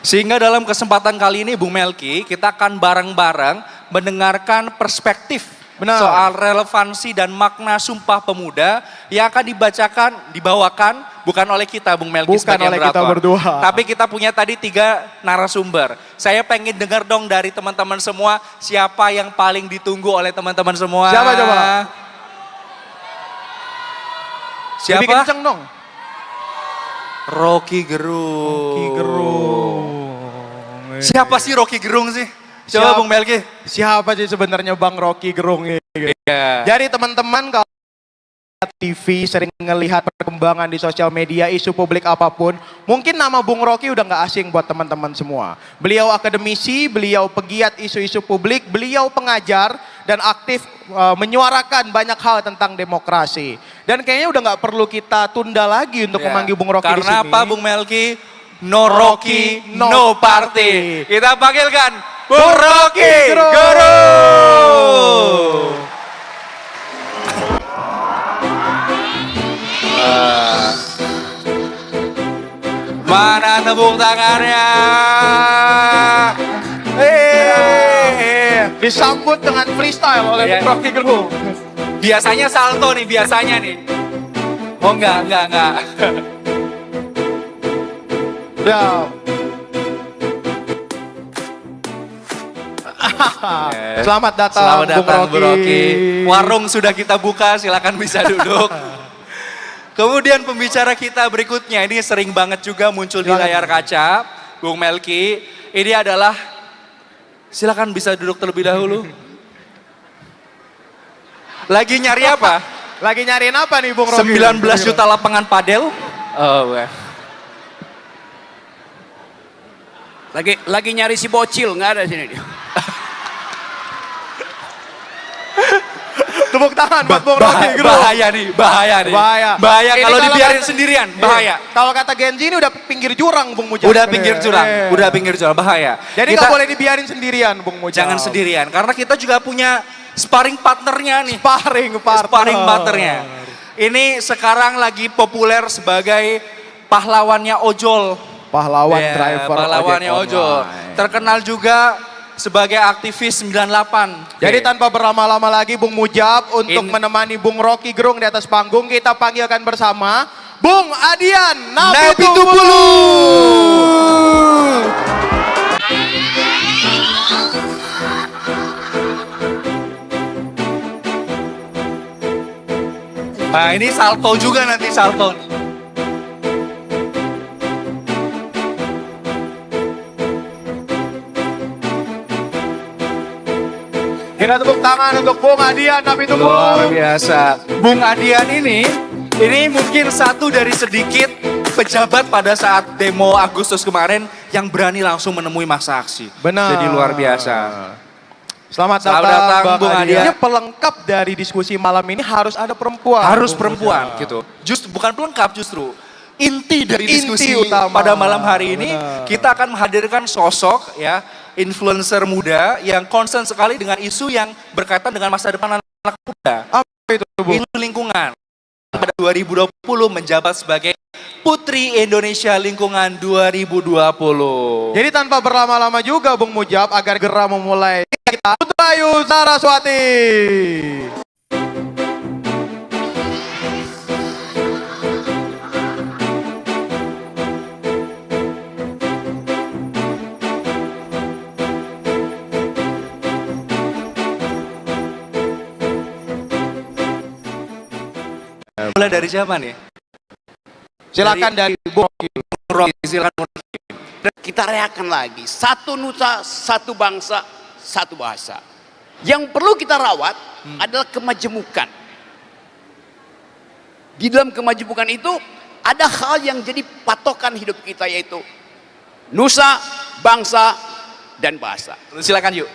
Sehingga dalam kesempatan kali ini Bung Melki, kita akan bareng-bareng mendengarkan perspektif soal relevansi dan makna Sumpah Pemuda yang akan dibawakan bukan oleh kita Bung Melki sebagai moderator, tapi kita punya tadi 3 narasumber. Saya pengen dengar dong dari teman-teman semua, siapa yang paling ditunggu oleh teman-teman semua? Siapa coba? Siapa? Lebih kenceng dong. Rocky Gerung. Rocky Gerung. Siapa sih Rocky Gerung sih? Coba Bung Melki. Siapa sih sebenarnya Bang Rocky Gerung ini? Iya. Jadi teman-teman kalau TV sering ngelihat perkembangan di sosial media, isu publik apapun, mungkin nama Bung Rocky udah nggak asing buat teman-teman semua. Beliau akademisi, beliau pegiat isu-isu publik, beliau pengajar dan aktif menyuarakan banyak hal tentang demokrasi. Dan kayaknya udah nggak perlu kita tunda lagi untuk memanggil Bung Rocky di sini. Karena apa Bung Melki? No Rocky, no party. Kita panggilkan Bung Rocky Gerung. Mana tepuk tangannya? Disambut dengan freestyle oleh Bung Rocky Gerung. Biasanya salto nih, biasanya nih. Oh enggak. Ya. Selamat datang Bung Rocky. Warung sudah kita buka, silakan bisa duduk. Kemudian pembicara kita berikutnya, ini sering banget juga muncul di layar kaca, Bung Melki. Ini adalah, silakan bisa duduk terlebih dahulu. Lagi nyari apa? Lagi nyariin apa nih Bung Rocky? 19 juta lapangan padel. Oh, Lagi nyari si bocil, nggak ada sini dia. Tepuk tangan buat Bung Rocky Gerung. Bahaya nih. Bahaya kalau dibiarin sendirian, bahaya. Kalau kata Genji ini udah pinggir jurang Bung Mujab. Udah pinggir jurang, bahaya. Jadi nggak boleh dibiarin sendirian Bung Mujab. Jangan sendirian, karena kita juga punya sparring partnernya nih. Sparring partnernya. Ini sekarang lagi populer sebagai pahlawannya ojol. Pahlawannya ojol. Terkenal juga sebagai aktivis 98. Jadi tanpa berlama-lama lagi Bung Mujab untuk menemani Bung Rocky Gerung di atas panggung, kita panggilkan bersama Bung Adian Napitupulu. Nah ini salto juga nanti salto. Kita tepuk tangan untuk Bung Adian Napitupulu. Luar biasa. Bung Adian ini mungkin satu dari sedikit pejabat pada saat demo Agustus kemarin yang berani langsung menemui massa aksi. Benar. Jadi luar biasa. Selamat datang Bung Adian. Ini pelengkap dari diskusi malam ini harus ada perempuan. Harus perempuan gitu. Justru bukan pelengkap justru. Inti dari diskusi utama pada malam hari ini kita akan menghadirkan sosok ya influencer muda yang concern sekali dengan isu yang berkaitan dengan masa depan anak muda. Apa itu, Bu? Isu lingkungan. Pada 2020 menjabat sebagai Putri Indonesia Lingkungan 2020. Jadi tanpa berlama-lama juga Bung Mujab agar segera memulai kita Putrayu Saraswati. Mulai dari siapa nih? Silakan dari Bung Rocky, silakan. Kita reakan lagi, satu nusa, satu bangsa, satu bahasa. Yang perlu kita rawat adalah kemajemukan. Di dalam kemajemukan itu ada hal yang jadi patokan hidup kita, yaitu nusa, bangsa, dan bahasa. Silakan yuk.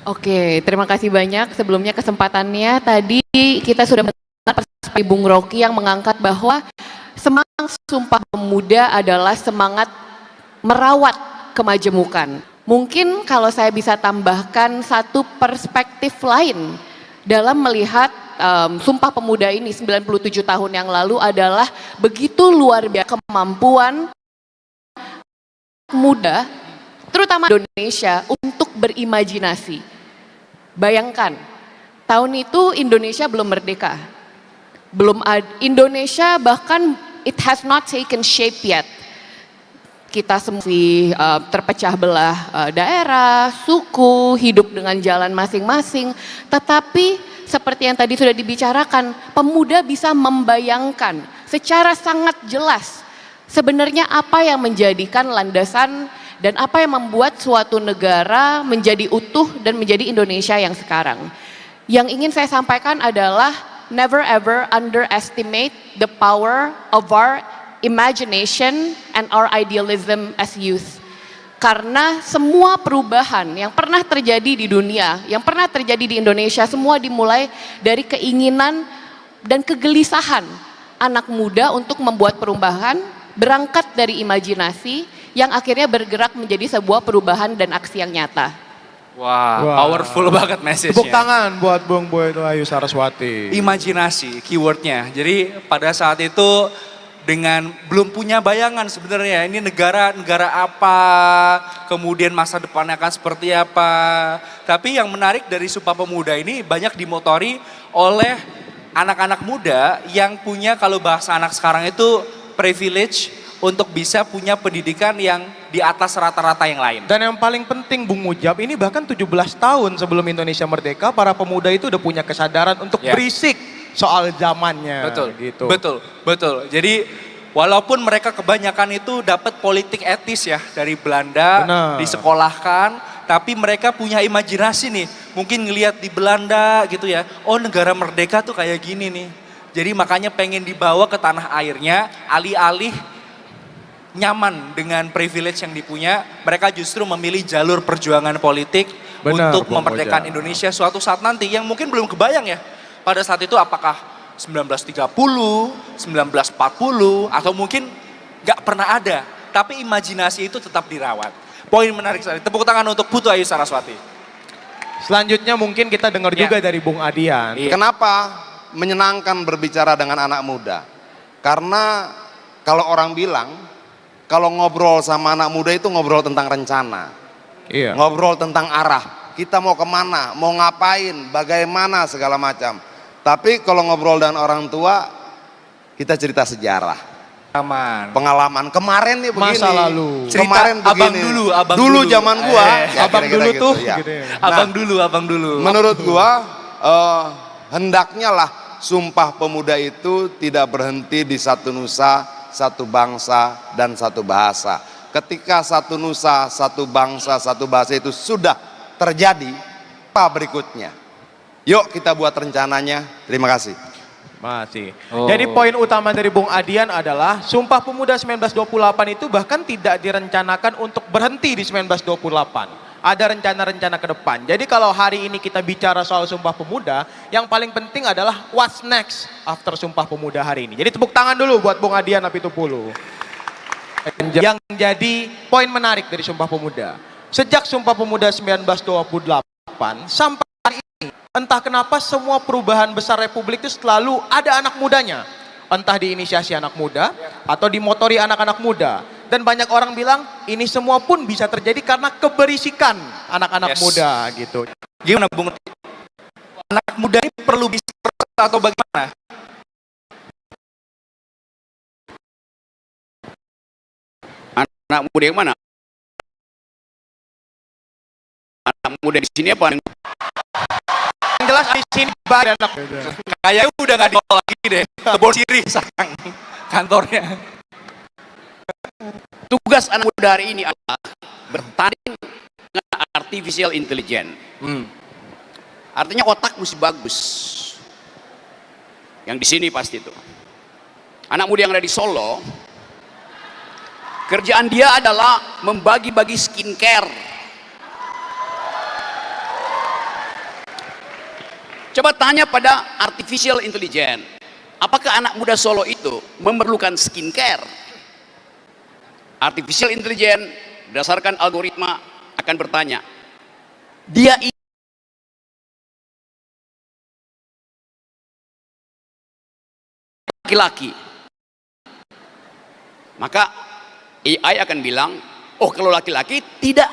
Oke, terima kasih banyak sebelumnya kesempatannya. Tadi kita sudah mendengar perspektif Bung Rocky yang mengangkat bahwa semangat Sumpah Pemuda adalah semangat merawat kemajemukan. Mungkin kalau saya bisa tambahkan satu perspektif lain dalam melihat Sumpah Pemuda ini 97 tahun yang lalu adalah begitu luar biasa kemampuan muda, terutama Indonesia, untuk berimajinasi. Bayangkan, tahun itu Indonesia belum merdeka. Indonesia bahkan it has not taken shape yet. Kita semua terpecah belah daerah, suku, hidup dengan jalan masing-masing. Tetapi seperti yang tadi sudah dibicarakan, pemuda bisa membayangkan secara sangat jelas sebenarnya apa yang menjadikan landasan dan apa yang membuat suatu negara menjadi utuh dan menjadi Indonesia yang sekarang. Yang ingin saya sampaikan adalah never ever underestimate the power of our imagination and our idealism as youth. Karena semua perubahan yang pernah terjadi di dunia, yang pernah terjadi di Indonesia, semua dimulai dari keinginan dan kegelisahan anak muda untuk membuat perubahan, berangkat dari imajinasi yang akhirnya bergerak menjadi sebuah perubahan dan aksi yang nyata. Wah, powerful banget message-nya. Tepuk tangan buat Bung Boy Ayu Saraswati. Imajinasi, keywordnya. Jadi pada saat itu dengan belum punya bayangan sebenarnya ini negara apa, kemudian masa depannya akan seperti apa. Tapi yang menarik dari Sumpah Pemuda ini banyak dimotori oleh anak-anak muda yang punya, kalau bahasa anak sekarang itu privilege untuk bisa punya pendidikan yang di atas rata-rata yang lain. Dan yang paling penting Bung Mujab, ini bahkan 17 tahun sebelum Indonesia merdeka, para pemuda itu udah punya kesadaran untuk berisik soal zamannya. Betul, gitu. betul. Jadi walaupun mereka kebanyakan itu dapat politik etis ya dari Belanda, disekolahkan, tapi mereka punya imajinasi nih, mungkin ngelihat di Belanda gitu ya, oh negara merdeka tuh kayak gini nih. Jadi makanya pengen dibawa ke tanah airnya, alih-alih nyaman dengan privilege yang dipunya, mereka justru memilih jalur perjuangan politik untuk memerdekakan Indonesia suatu saat nanti yang mungkin belum kebayang ya. Pada saat itu apakah 1930, 1940, atau mungkin gak pernah ada. Tapi imajinasi itu tetap dirawat. Poin menarik sekali. Tepuk tangan untuk Putu Ayu Saraswati. Selanjutnya mungkin kita dengar juga dari Bung Adian. Kenapa menyenangkan berbicara dengan anak muda? Karena kalau orang bilang, kalau ngobrol sama anak muda itu ngobrol tentang rencana. Ngobrol tentang arah. Kita mau kemana, mau ngapain, bagaimana, segala macam. Tapi kalau ngobrol dengan orang tua, kita cerita sejarah. Pengalaman. Kemarin nih begini. Masa lalu. Kemarin cerita begini. abang dulu dulu. zaman gua. Abang dulu gitu, tuh. ya. Gitu ya. Abang dulu. Menurut gua, hendaknya lah Sumpah Pemuda itu tidak berhenti di satu nusa, satu bangsa, dan satu bahasa. Ketika satu nusa, satu bangsa, satu bahasa itu sudah terjadi, apa berikutnya? Yuk kita buat rencananya. Terima kasih. Masih. Jadi poin utama dari Bung Adian adalah Sumpah Pemuda 1928 itu bahkan tidak direncanakan untuk berhenti di 1928. Ada rencana-rencana ke depan. Jadi kalau hari ini kita bicara soal Sumpah Pemuda, yang paling penting adalah what's next after Sumpah Pemuda hari ini. Jadi tepuk tangan dulu buat Bung Adian Apitupulu. Yang jadi poin menarik dari Sumpah Pemuda. Sejak Sumpah Pemuda 1928 sampai hari ini, entah kenapa semua perubahan besar Republik itu selalu ada anak mudanya. Entah diinisiasi anak muda atau dimotori anak-anak muda. Dan banyak orang bilang ini semua pun bisa terjadi karena keberisikan anak-anak muda gitu. Gimana Bung? Anak muda ini perlu bisa atau bagaimana? Anak muda yang mana? Anak muda di sini apa? Yang jelas di sini banyak anak muda. Kayaknya udah gak di lagi deh. Kebon Sirih sekarang kantornya. Tugas anak muda hari ini adalah bertanding dengan artificial intelligence. Artinya otak mesti bagus. Yang di sini pasti itu. Anak muda yang ada di Solo, kerjaan dia adalah membagi-bagi skincare. Coba tanya pada artificial intelligence, apakah anak muda Solo itu memerlukan skincare? Artificial intelligence berdasarkan algoritma akan bertanya, dia laki-laki, maka AI akan bilang, Oh, kalau laki-laki tidak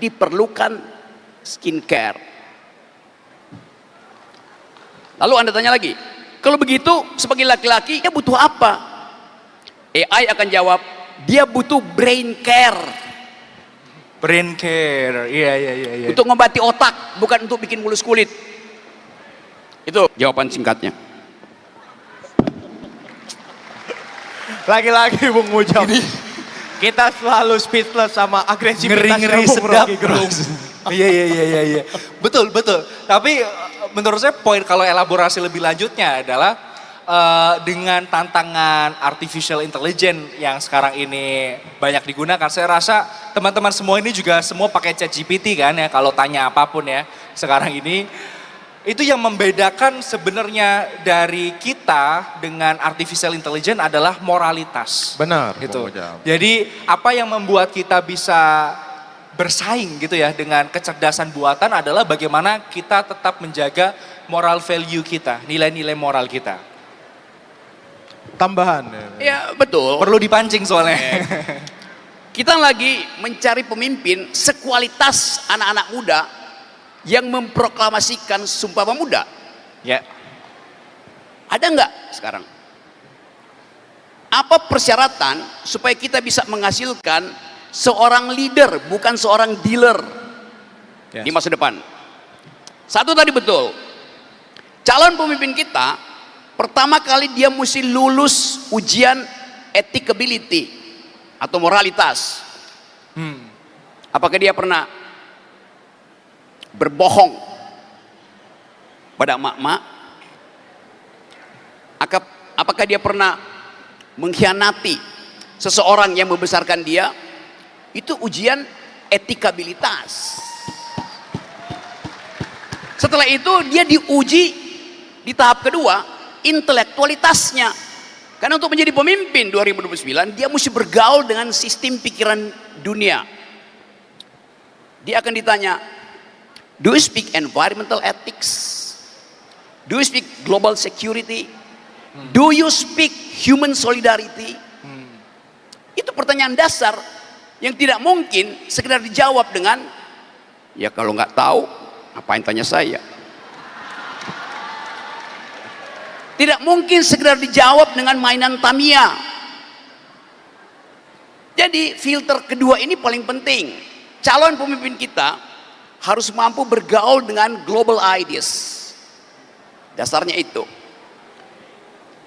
diperlukan skincare. Lalu Anda tanya lagi, kalau begitu sebagai laki-laki dia butuh apa? AI akan jawab, dia butuh brain care. Brain care, iya. Untuk ngobati otak, bukan untuk bikin mulus kulit. Itu jawaban singkatnya. Lagi-lagi Bung Mujab. Kita selalu speechless sama agresivitasnya Ngeri-ngeri Bung sedap, Rocky bro. Gerung. Iya. Betul. Tapi menurut saya poin kalau elaborasi lebih lanjutnya adalah dengan tantangan artificial intelligence yang sekarang ini banyak digunakan. Saya rasa teman-teman semua ini juga semua pakai ChatGPT kan ya kalau tanya apapun ya sekarang ini. Itu yang membedakan sebenarnya dari kita dengan artificial intelligence adalah moralitas. Benar, Gitu. Bung Mujab. Jadi apa yang membuat kita bisa bersaing gitu ya dengan kecerdasan buatan adalah bagaimana kita tetap menjaga moral value kita, nilai-nilai moral kita. Tambahan. Ya betul. Perlu dipancing soalnya. Kita lagi mencari pemimpin sekualitas anak-anak muda yang memproklamasikan Sumpah Pemuda. Ya. Ada nggak sekarang? Apa persyaratan supaya kita bisa menghasilkan seorang leader, bukan seorang dealer di masa depan? Satu tadi betul. Calon pemimpin kita, pertama kali dia mesti lulus ujian ethicability atau moralitas. Apakah dia pernah berbohong pada emak-emak? Apakah dia pernah mengkhianati seseorang yang membesarkan dia? Itu ujian etikabilitas. Setelah itu dia diuji di tahap kedua, intelektualitasnya. Karena untuk menjadi pemimpin 2029 dia mesti bergaul dengan sistem pikiran dunia. Dia akan ditanya, do you speak environmental ethics? Do you speak global security? Do you speak human solidarity? Itu pertanyaan dasar yang tidak mungkin sekedar dijawab dengan, ya kalau nggak tahu, ngapain tanya saya? Tidak mungkin sekedar dijawab dengan mainan Tamiya. Jadi filter kedua ini paling penting. Calon pemimpin kita harus mampu bergaul dengan global ideas. Dasarnya itu.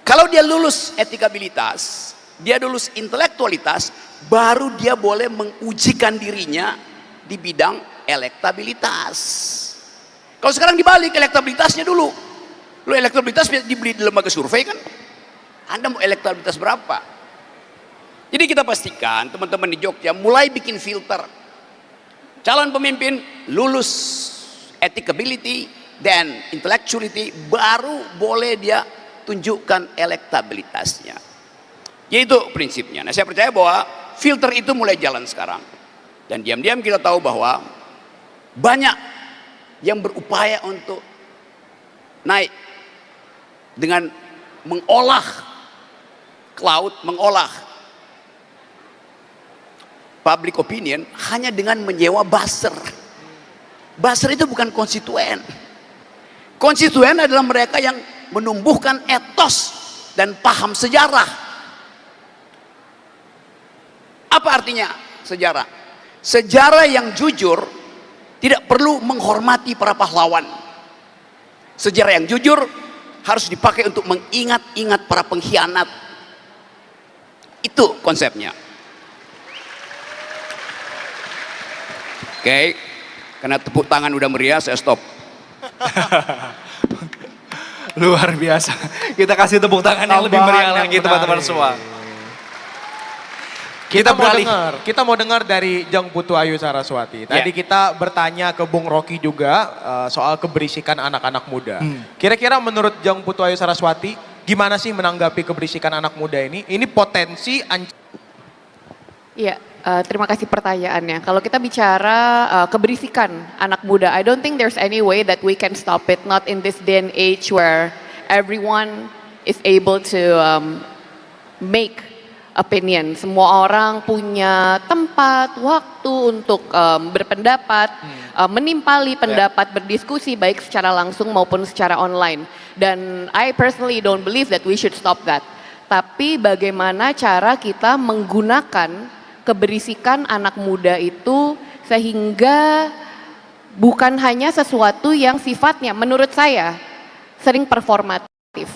Kalau dia lulus etikabilitas, dia lulus intelektualitas, baru dia boleh mengujikan dirinya di bidang elektabilitas. Kalau sekarang dibalik, elektabilitasnya dulu. Lu elektabilitas dibeli di lembaga survei kan? Anda mau elektabilitas berapa? Jadi kita pastikan teman-teman di Jogja mulai bikin filter. Calon pemimpin lulus etikability dan intellectuality, baru boleh dia tunjukkan elektabilitasnya. Yaitu prinsipnya. Nah, saya percaya bahwa filter itu mulai jalan sekarang. Dan diam-diam kita tahu bahwa banyak yang berupaya untuk naik dengan mengolah cloud, mengolah public opinion hanya dengan menyewa buzzer. Buzzer itu bukan konstituen. Konstituen adalah mereka yang menumbuhkan etos dan paham sejarah. Apa artinya sejarah? Sejarah yang jujur tidak perlu menghormati para pahlawan. Sejarah yang jujur harus dipakai untuk mengingat-ingat para pengkhianat. Itu konsepnya. Oke, karena tepuk tangan udah meriah, saya stop. Luar biasa. Kita kasih tepuk tangan yang lebih meriah lagi teman-teman semua. Kita mau dengar dari Jang Putu Ayu Saraswati. Tadi kita bertanya ke Bung Rocky juga soal keberisikan anak-anak muda. Kira-kira menurut Jang Putu Ayu Saraswati, gimana sih menanggapi keberisikan anak muda ini? Ini potensi Iya, terima kasih pertanyaannya. Kalau kita bicara keberisikan anak muda, I don't think there's any way that we can stop it. Not in this day and age where everyone is able to make opinion. Semua orang punya tempat, waktu untuk berpendapat, menimpali pendapat, berdiskusi baik secara langsung maupun secara online. Dan I personally don't believe that we should stop that. Tapi bagaimana cara kita menggunakan keberisikan anak muda itu sehingga bukan hanya sesuatu yang sifatnya menurut saya sering performatif.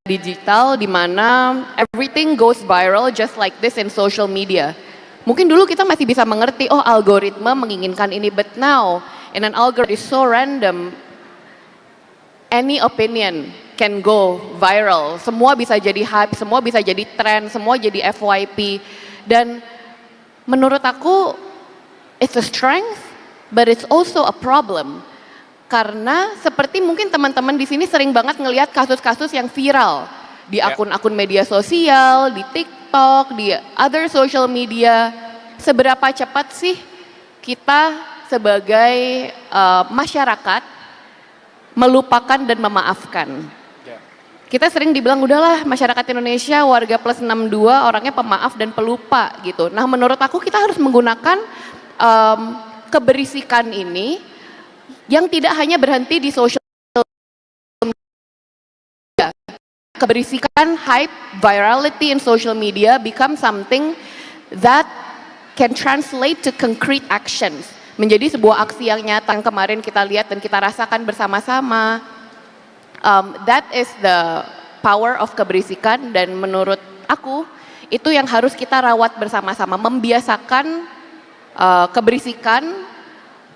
Digital di mana everything goes viral just like this in social media. Mungkin dulu kita masih bisa mengerti, oh algoritma menginginkan ini, but now in an algorithm is so random, any opinion can go viral. Semua bisa jadi hype, semua bisa jadi tren, semua jadi FYP. Dan menurut aku it's a strength, but it's also a problem. Karena seperti mungkin teman-teman di sini sering banget ngelihat kasus-kasus yang viral di akun-akun media sosial, di TikTok, di other social media. Seberapa cepat sih kita sebagai masyarakat melupakan dan memaafkan? Kita sering dibilang udahlah masyarakat Indonesia warga plus 62 orangnya pemaaf dan pelupa gitu. Nah menurut aku kita harus menggunakan keberisikan ini yang tidak hanya berhenti di social media. Keberisikan, hype, virality in social media become something that can translate to concrete actions. Menjadi sebuah aksi yang nyata yang kemarin kita lihat dan kita rasakan bersama-sama. That is the power of keberisikan, dan menurut aku itu yang harus kita rawat bersama-sama. Membiasakan keberisikan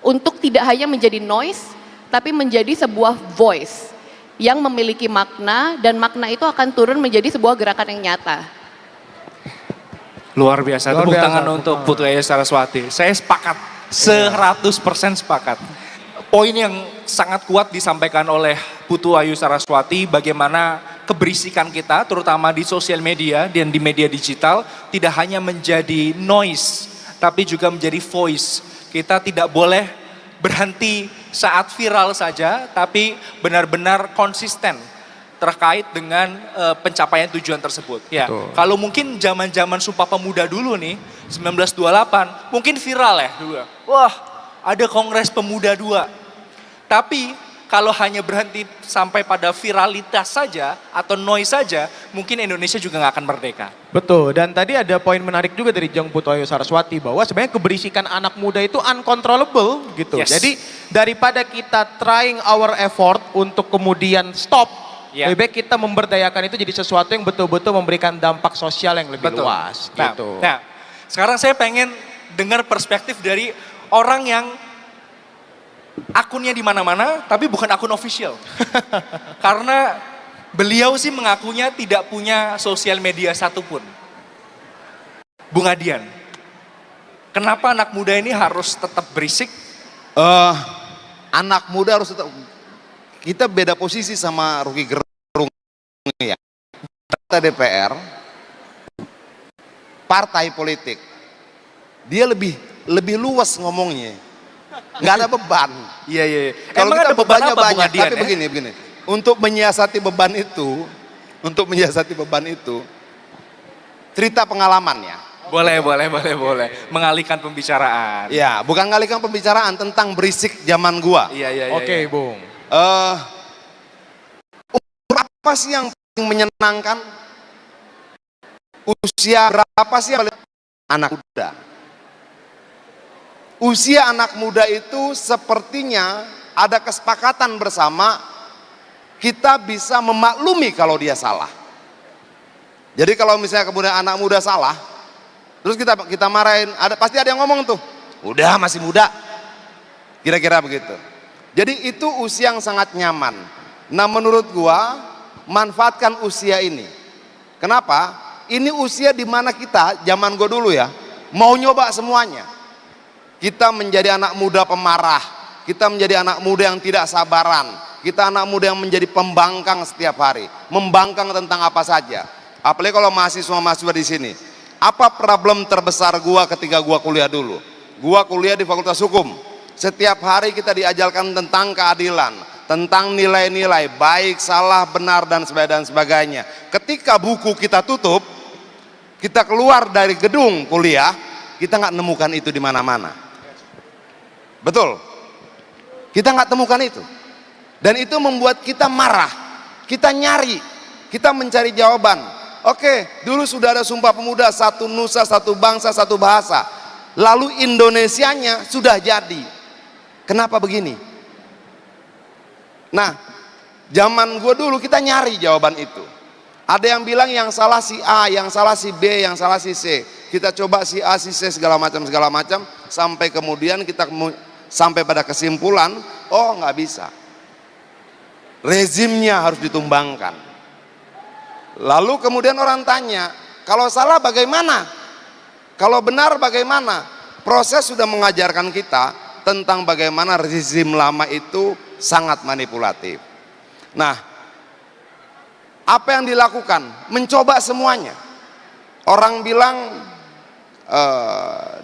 untuk tidak hanya menjadi noise, tapi menjadi sebuah voice yang memiliki makna, dan makna itu akan turun menjadi sebuah gerakan yang nyata. Luar biasa, tepuk tangan untuk Putu Ayu Saraswati. Saya sepakat, 100% sepakat. Poin yang sangat kuat disampaikan oleh Putu Ayu Saraswati, bagaimana keberisikan kita, terutama di sosial media dan di media digital, tidak hanya menjadi noise, tapi juga menjadi voice. Kita tidak boleh berhenti saat viral saja, tapi benar-benar konsisten terkait dengan pencapaian tujuan tersebut. Ya, kalau mungkin zaman-zaman Sumpah Pemuda dulu nih, 1928, mungkin viral ya dulu. Wah, ada Kongres Pemuda 2. Tapi kalau hanya berhenti sampai pada viralitas saja atau noise saja, mungkin Indonesia juga nggak akan merdeka. Betul, dan tadi ada poin menarik juga dari Jeng Putu Ayu Saraswati bahwa sebenarnya keberisikan anak muda itu uncontrollable gitu. Yes. Jadi daripada kita trying our effort untuk kemudian stop, lebih baik kita memberdayakan itu jadi sesuatu yang betul-betul memberikan dampak sosial yang lebih luas. Gitu. Nah, sekarang saya pengen dengar perspektif dari orang yang akunnya di mana-mana, tapi bukan akun official. Karena beliau sih mengakunya tidak punya sosial media satupun. Bung Adian, kenapa anak muda ini harus tetap berisik? Anak muda harus tetap, kita beda posisi sama Rocky Gerung ya. Kita DPR, partai politik, dia lebih luas ngomongnya. Nggak ada beban. Iya. Kalau Emang kita ada beban bebannya apa, Bung banyak, Adian, tapi ya? begini. Untuk menyiasati beban itu, cerita pengalamannya. Boleh. Mengalihkan pembicaraan. Ya, bukan ngalihkan pembicaraan tentang berisik zaman gua. Iya. Oke, Bung. Umur apa sih yang paling menyenangkan? Usia berapa sih yang paling anak muda? Usia anak muda itu sepertinya ada kesepakatan bersama, kita bisa memaklumi kalau dia salah. Jadi kalau misalnya kemudian anak muda salah, terus kita marahin, pasti ada yang ngomong tuh, udah masih muda, kira-kira begitu. Jadi itu usia yang sangat nyaman. Nah menurut gua, manfaatkan usia ini. Kenapa? Ini usia dimana kita, zaman gua dulu ya, mau nyoba semuanya. Kita menjadi anak muda pemarah, kita menjadi anak muda yang tidak sabaran, kita anak muda yang menjadi pembangkang setiap hari, membangkang tentang apa saja. Apalagi kalau mahasiswa-mahasiswa di sini. Apa problem terbesar gua ketika gua kuliah dulu? Gua kuliah di Fakultas Hukum. Setiap hari kita diajarkan tentang keadilan, tentang nilai-nilai baik, salah, benar dan sebagainya. Ketika buku kita tutup, kita keluar dari gedung kuliah, kita nggak nemukan itu di mana-mana. Betul? Kita nggak temukan itu. Dan itu membuat kita marah. Kita nyari, kita mencari jawaban. Oke, dulu sudah ada Sumpah Pemuda, satu nusa, satu bangsa, satu bahasa. Lalu Indonesianya sudah jadi. Kenapa begini? Nah, zaman gue dulu kita nyari jawaban itu. Ada yang bilang yang salah si A, yang salah si B, yang salah si C. Kita coba si A, si C, segala macam, sampai kemudian kita sampai pada kesimpulan, oh nggak bisa. Rezimnya harus ditumbangkan. Lalu kemudian orang tanya, kalau salah bagaimana? Kalau benar bagaimana? Proses sudah mengajarkan kita tentang bagaimana rezim lama itu sangat manipulatif. Nah, apa yang dilakukan? Mencoba semuanya. Orang bilang,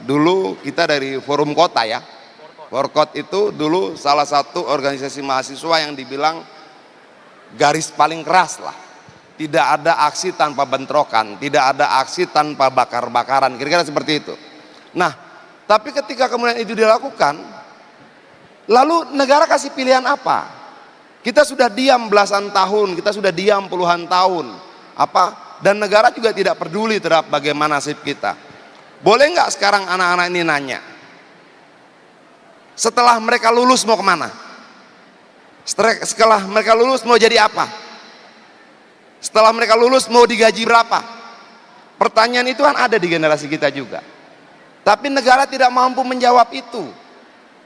dulu kita dari Forum Kota ya, Forkot itu dulu salah satu organisasi mahasiswa yang dibilang garis paling keras lah. Tidak ada aksi tanpa bentrokan, tidak ada aksi tanpa bakar-bakaran, kira-kira seperti itu. Nah, tapi ketika kemudian itu dilakukan, lalu negara kasih pilihan apa? Kita sudah diam belasan tahun, kita sudah diam puluhan tahun, apa? Dan negara juga tidak peduli terhadap bagaimana nasib kita. Boleh nggak sekarang anak-anak ini nanya, setelah mereka lulus mau kemana? Setelah mereka lulus mau jadi apa? Setelah mereka lulus mau digaji berapa? Pertanyaan itu kan ada di generasi kita juga. Tapi negara tidak mampu menjawab itu.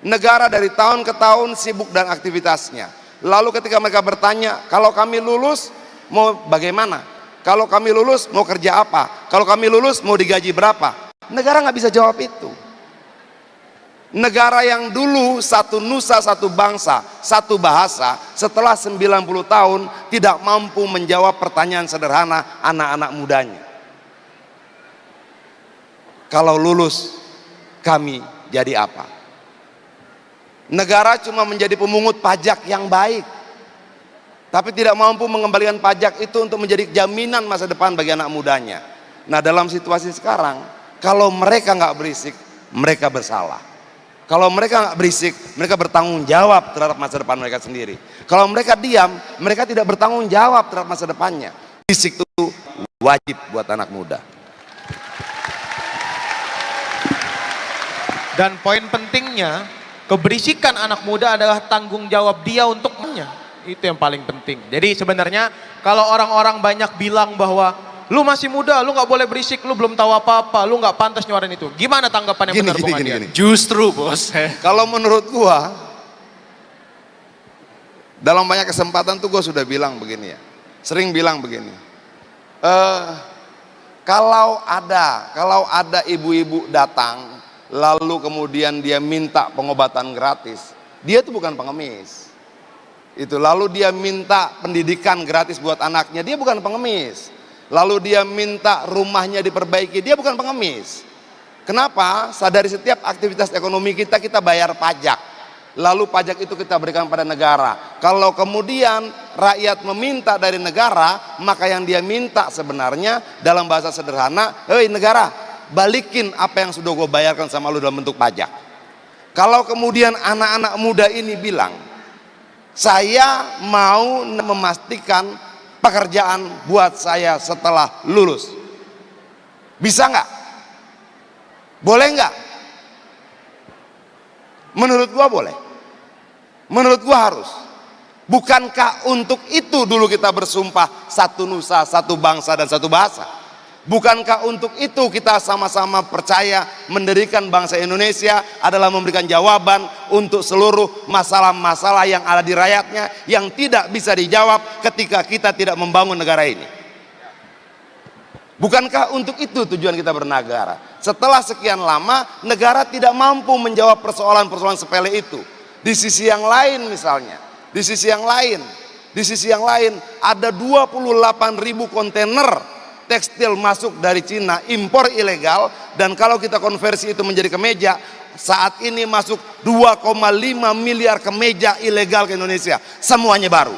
Negara dari tahun ke tahun sibuk dan aktivitasnya. Lalu ketika mereka bertanya, kalau kami lulus mau bagaimana? Kalau kami lulus mau kerja apa? Kalau kami lulus mau digaji berapa? Negara nggak bisa jawab itu. Negara yang dulu satu nusa, satu bangsa, satu bahasa, setelah 90 tahun tidak mampu menjawab pertanyaan sederhana anak-anak mudanya. Kalau lulus, kami jadi apa? Negara cuma menjadi pemungut pajak yang baik, tapi tidak mampu mengembalikan pajak itu untuk menjadi jaminan masa depan bagi anak mudanya. Nah, dalam situasi sekarang, kalau mereka nggak berisik, mereka bersalah. Kalau mereka nggak berisik, mereka bertanggung jawab terhadap masa depan mereka sendiri. Kalau mereka diam, mereka tidak bertanggung jawab terhadap masa depannya. Berisik itu wajib buat anak muda. Dan poin pentingnya, keberisikan anak muda adalah tanggung jawab dia untuk mennya. Itu yang paling penting. Jadi sebenarnya kalau orang-orang banyak bilang bahwa lu masih muda, lu nggak boleh berisik, lu belum tahu apa-apa, lu nggak pantas nyuarin itu. Gimana tanggapan yang benar, Bung Adian? Justru bos. Kalau menurut gua, dalam banyak kesempatan tuh gua sudah bilang begini ya, sering bilang begini. Kalau ada ibu-ibu datang, lalu kemudian dia minta pengobatan gratis, dia tuh bukan pengemis. Itu lalu dia minta pendidikan gratis buat anaknya, dia bukan pengemis. Lalu dia minta rumahnya diperbaiki, dia bukan pengemis. Kenapa? Sadari setiap aktivitas ekonomi kita bayar pajak. Lalu pajak itu kita berikan pada negara. Kalau kemudian rakyat meminta dari negara, maka yang dia minta sebenarnya dalam bahasa sederhana, hei negara, balikin apa yang sudah gue bayarkan sama lu dalam bentuk pajak. Kalau kemudian anak-anak muda ini bilang, saya mau memastikan pekerjaan buat saya setelah lulus, bisa nggak? Boleh nggak? Menurut gua boleh. Menurut gua harus. Bukankah untuk itu dulu kita bersumpah satu nusa, satu bangsa dan satu bahasa? Bukankah untuk itu kita sama-sama percaya mendirikan bangsa Indonesia adalah memberikan jawaban untuk seluruh masalah-masalah yang ada di rakyatnya yang tidak bisa dijawab ketika kita tidak membangun negara ini? Bukankah untuk itu tujuan kita bernegara? Setelah sekian lama negara tidak mampu menjawab persoalan-persoalan sepele itu. Di sisi yang lain misalnya, di sisi yang lain ada 28.000 kontainer tekstil masuk dari Cina, impor ilegal, dan kalau kita konversi itu menjadi kemeja, saat ini masuk 2,5 miliar kemeja ilegal ke Indonesia, semuanya baru.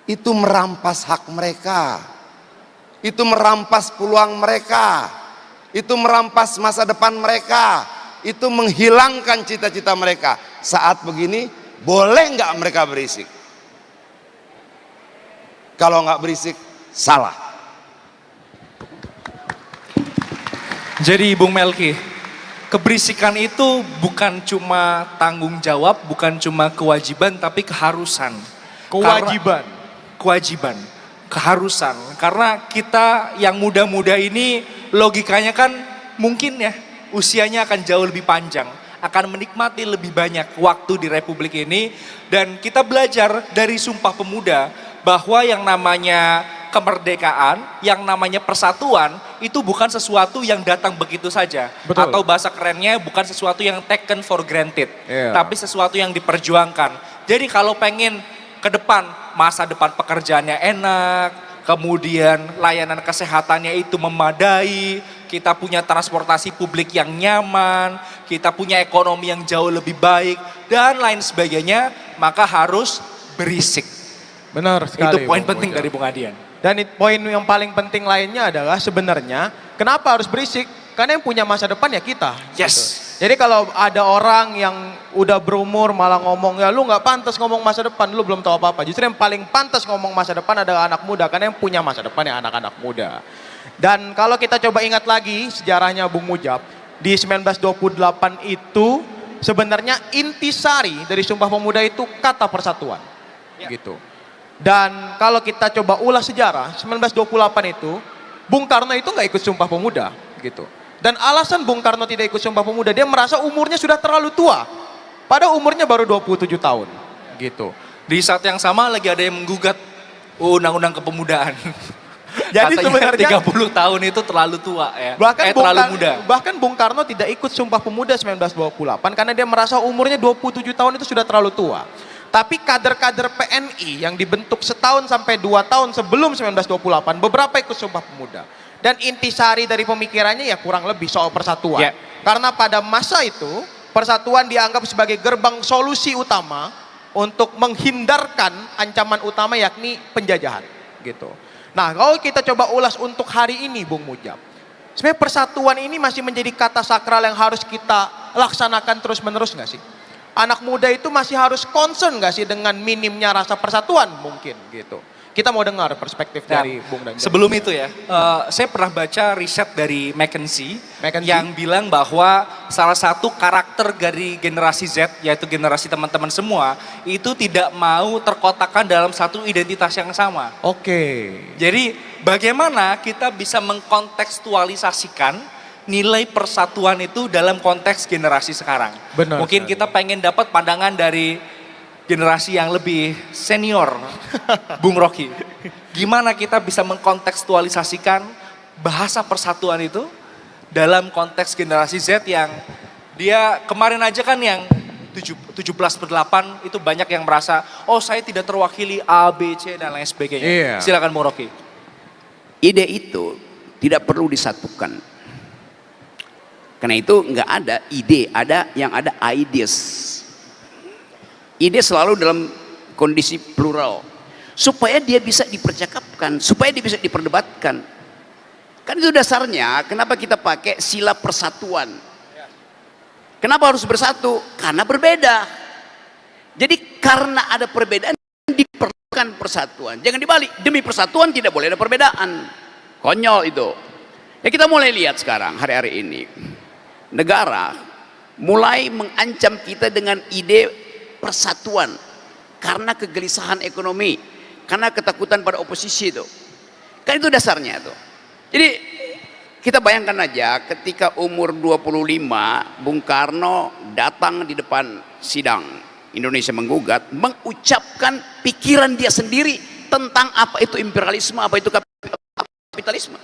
Itu merampas hak mereka, itu merampas peluang mereka, itu merampas masa depan mereka, itu menghilangkan cita-cita mereka. Saat begini, boleh nggak mereka berisik? Kalau nggak berisik, salah. Jadi Bung Melki, keberisikan itu bukan cuma tanggung jawab, bukan cuma kewajiban, tapi keharusan. Kewajiban, keharusan. Karena kita yang muda-muda ini logikanya kan mungkin ya usianya akan jauh lebih panjang, akan menikmati lebih banyak waktu di Republik ini, dan kita belajar dari Sumpah Pemuda bahwa yang namanya kemerdekaan, yang namanya persatuan itu bukan sesuatu yang datang begitu saja. Betul. Atau bahasa kerennya bukan sesuatu yang taken for granted, tapi sesuatu yang diperjuangkan. Jadi kalau pengen ke depan, masa depan pekerjaannya enak, kemudian layanan kesehatannya itu memadai, kita punya transportasi publik yang nyaman, kita punya ekonomi yang jauh lebih baik, dan lain sebagainya, maka harus berisik. Benar sekali. Itu poin penting dari Bung Adian. Dan poin yang paling penting lainnya adalah sebenarnya kenapa harus berisik? Karena yang punya masa depan ya kita. Yes. Gitu. Jadi kalau ada orang yang udah berumur malah ngomong, ya lu nggak pantas ngomong masa depan, lu belum tahu apa-apa. Justru yang paling pantas ngomong masa depan adalah anak muda, karena yang punya masa depan ya anak-anak muda. Dan kalau kita coba ingat lagi sejarahnya Bung Mujab, di 1928 itu sebenarnya intisari dari Sumpah Pemuda itu kata persatuan. Gitu. Dan kalau kita coba ulas sejarah, 1928 itu Bung Karno itu nggak ikut Sumpah Pemuda, gitu. Dan alasan Bung Karno tidak ikut Sumpah Pemuda, dia merasa umurnya sudah terlalu tua. Padahal umurnya baru 27 tahun, gitu. Di saat yang sama lagi ada yang menggugat Undang-Undang Kepemudaan. Jadi katanya sebenarnya 30 tahun itu terlalu tua ya. Bahkan terlalu muda. Bahkan Bung Karno tidak ikut Sumpah Pemuda 1928 karena dia merasa umurnya 27 tahun itu sudah terlalu tua. Tapi kader-kader PNI yang dibentuk setahun sampai 2 tahun sebelum 1928, beberapa ikut Sumpah Pemuda. Dan intisari dari pemikirannya ya kurang lebih soal persatuan. Yeah. Karena pada masa itu, persatuan dianggap sebagai gerbang solusi utama untuk menghindarkan ancaman utama yakni penjajahan. Gitu. Nah, kalau kita coba ulas untuk hari ini Bung Mujab, sebenarnya persatuan ini masih menjadi kata sakral yang harus kita laksanakan terus-menerus nggak sih? Anak muda itu masih harus concern nggak sih dengan minimnya rasa persatuan mungkin gitu. Kita mau dengar perspektif dari Bung dan sebelum itu ya, saya pernah baca riset dari McKinsey yang bilang bahwa salah satu karakter dari generasi Z, yaitu generasi teman-teman semua, itu tidak mau terkotakkan dalam satu identitas yang sama. Oke. Jadi bagaimana kita bisa mengkontekstualisasikan nilai persatuan itu dalam konteks generasi sekarang. Benar. Mungkin kita pengen dapat pandangan dari generasi yang lebih senior, Bung Rocky. Gimana kita bisa mengkontekstualisasikan bahasa persatuan itu dalam konteks generasi Z yang dia kemarin aja kan yang 17/8 itu banyak yang merasa, oh saya tidak terwakili A, B, C dan lain sebagainya. Iya. Silakan Bung Rocky. Ide itu tidak perlu disatukan. Karena itu nggak ada ide, yang ada ideas. Ide selalu dalam kondisi plural. Supaya dia bisa dipercakapkan, supaya dia bisa diperdebatkan. Kan itu dasarnya kenapa kita pakai sila persatuan. Kenapa harus bersatu? Karena berbeda. Jadi karena ada perbedaan diperlukan persatuan. Jangan dibalik, demi persatuan tidak boleh ada perbedaan. Konyol itu. Ya kita mulai lihat sekarang hari-hari ini. Negara mulai mengancam kita dengan ide persatuan karena kegelisahan ekonomi, karena ketakutan pada oposisi itu. Kan itu dasarnya tuh. Jadi kita bayangkan aja ketika umur 25 Bung Karno datang di depan sidang Indonesia Menggugat, mengucapkan pikiran dia sendiri tentang apa itu imperialisme, apa itu kapitalisme.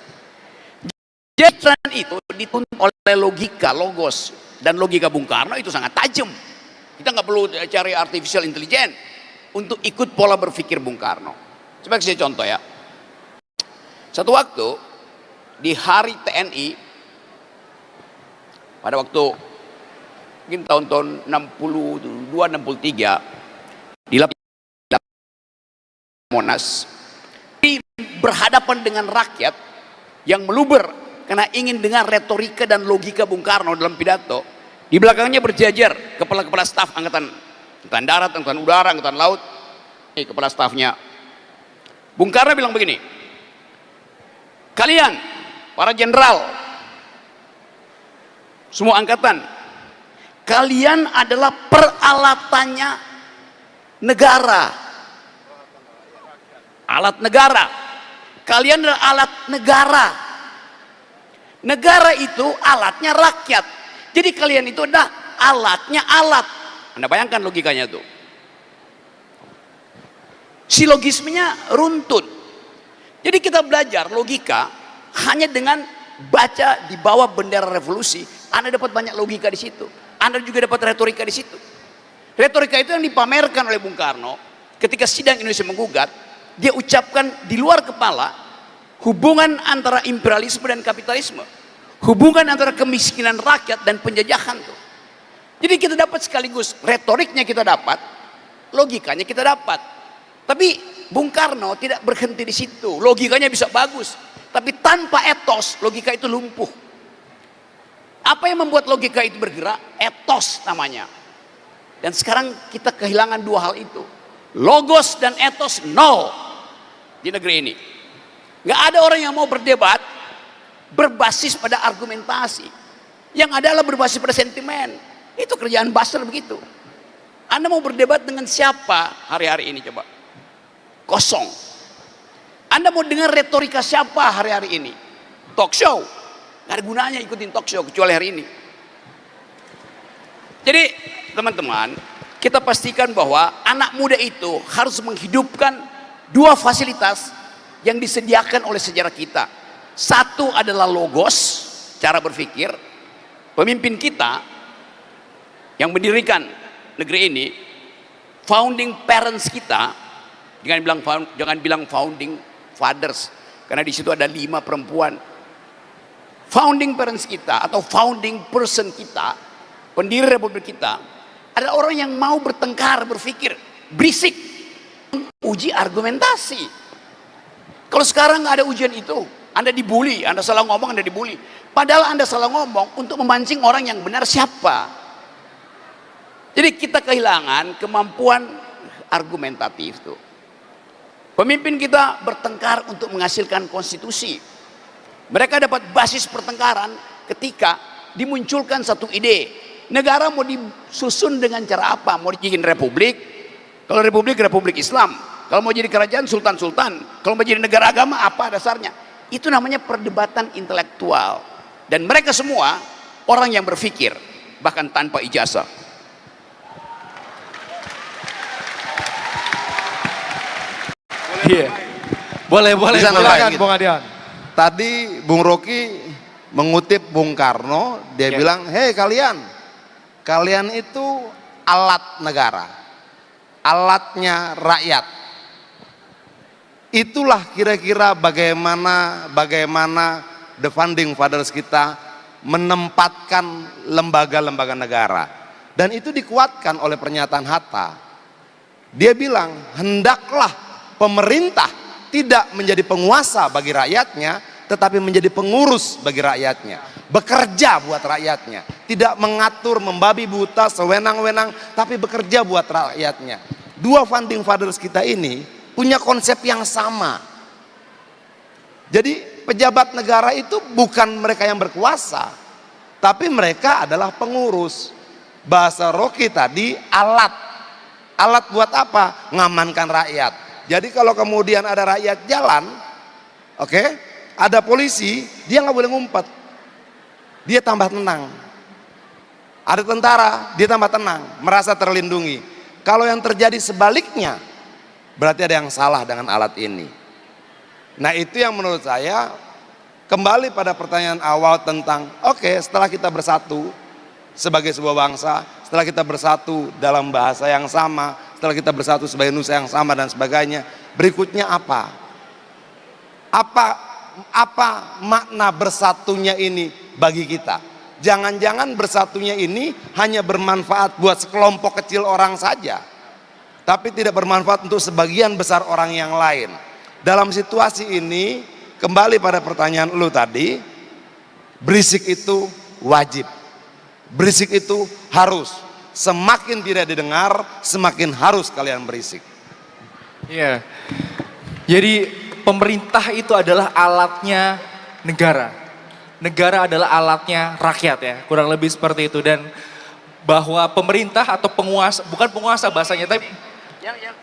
Jadi tren itu dituntut oleh logika, logos, dan logika Bung Karno itu sangat tajam. Kita nggak perlu cari artificial intelligence untuk ikut pola berpikir Bung Karno. Coba saya contoh ya. Satu waktu di hari TNI pada waktu mungkin tahun-tahun 62 63 di Monas berhadapan dengan rakyat yang meluber karena ingin dengar retorika dan logika Bung Karno dalam pidato. Di belakangnya berjajar kepala-kepala staf angkatan darat, angkatan udara, angkatan laut. Ini kepala stafnya. Bung Karno bilang begini, kalian para jenderal, semua angkatan, kalian adalah peralatannya negara. Alat negara. Kalian adalah alat negara. Negara itu alatnya rakyat. Jadi kalian itu adalah alatnya alat. Anda bayangkan logikanya tuh. Silogismenya runtut. Jadi kita belajar logika hanya dengan baca di bawah bendera revolusi. Anda dapat banyak logika di situ. Anda juga dapat retorika di situ. Retorika itu yang dipamerkan oleh Bung Karno ketika sidang Indonesia menggugat. Dia ucapkan di luar kepala hubungan antara imperialisme dan kapitalisme. Hubungan antara kemiskinan rakyat dan penjajahan tuh. Jadi kita dapat sekaligus retoriknya kita dapat, logikanya kita dapat. Tapi Bung Karno tidak berhenti di situ. Logikanya bisa bagus, tapi tanpa etos logika itu lumpuh. Apa yang membuat logika itu bergerak? Etos namanya. Dan sekarang kita kehilangan dua hal itu. Logos dan etos nol di negeri ini. Nggak ada orang yang mau berdebat berbasis pada argumentasi. Yang adalah berbasis pada sentimen. Itu kerjaan Basel begitu. Anda mau berdebat dengan siapa hari-hari ini coba? Kosong. Anda mau dengar retorika siapa hari-hari ini? Talk show. Nggak ada gunanya ikutin talk show kecuali hari ini. Jadi teman-teman, kita pastikan bahwa anak muda itu harus menghidupkan dua fasilitas yang disediakan oleh sejarah kita. Satu adalah logos, cara berpikir. Pemimpin kita yang mendirikan negeri ini, founding parents kita, jangan bilang founding fathers, karena di situ ada 5 perempuan. Founding parents kita atau founding person kita, pendiri republik kita, ada orang yang mau bertengkar, berpikir, berisik, uji argumentasi. Kalau sekarang nggak ada ujian itu, Anda dibully, Anda salah ngomong, Anda dibully. Padahal Anda salah ngomong untuk memancing orang yang benar siapa. Jadi kita kehilangan kemampuan argumentatif tuh. Pemimpin kita bertengkar untuk menghasilkan konstitusi. Mereka dapat basis pertengkaran ketika dimunculkan satu ide. Negara mau disusun dengan cara apa? Mau dibikin republik? Kalau republik, republik Islam. Kalau mau jadi kerajaan, sultan-sultan. Kalau mau jadi negara agama, apa dasarnya? Itu namanya perdebatan intelektual. Dan mereka semua orang yang berpikir, bahkan tanpa ijazah. Iya. Boleh. Bisa nambahin gitu. Bung Adian. Tadi Bung Rocky mengutip Bung Karno, dia bilang, hei kalian itu alat negara, alatnya rakyat. Itulah kira-kira bagaimana the founding fathers kita menempatkan lembaga-lembaga negara. Dan itu dikuatkan oleh pernyataan Hatta. Dia bilang, hendaklah pemerintah tidak menjadi penguasa bagi rakyatnya, tetapi menjadi pengurus bagi rakyatnya. Bekerja buat rakyatnya. Tidak mengatur, membabi buta, sewenang-wenang, tapi bekerja buat rakyatnya. Dua founding fathers kita ini punya konsep yang sama. Jadi pejabat negara itu bukan mereka yang berkuasa, tapi mereka adalah pengurus. Bahasa Rocky tadi alat. Alat buat apa? Ngamankan rakyat. Jadi kalau kemudian ada rakyat jalan, oke, ada polisi, dia nggak boleh ngumpet. Dia tambah tenang. Ada tentara, dia tambah tenang, merasa terlindungi. Kalau yang terjadi sebaliknya, berarti ada yang salah dengan alat ini. Nah itu yang menurut saya kembali pada pertanyaan awal tentang setelah kita bersatu sebagai sebuah bangsa, setelah kita bersatu dalam bahasa yang sama, setelah kita bersatu sebagai nusa yang sama dan sebagainya, berikutnya apa? Apa apa makna bersatunya ini bagi kita? Jangan-jangan bersatunya ini hanya bermanfaat buat sekelompok kecil orang saja, tapi tidak bermanfaat untuk sebagian besar orang yang lain. Dalam situasi ini, kembali pada pertanyaan lu tadi, berisik itu wajib, berisik itu harus. Semakin tidak didengar, semakin harus kalian berisik. Iya. Jadi pemerintah itu adalah alatnya negara. Negara adalah alatnya rakyat ya, kurang lebih seperti itu. Dan bahwa pemerintah atau penguasa, bukan penguasa bahasanya, tapi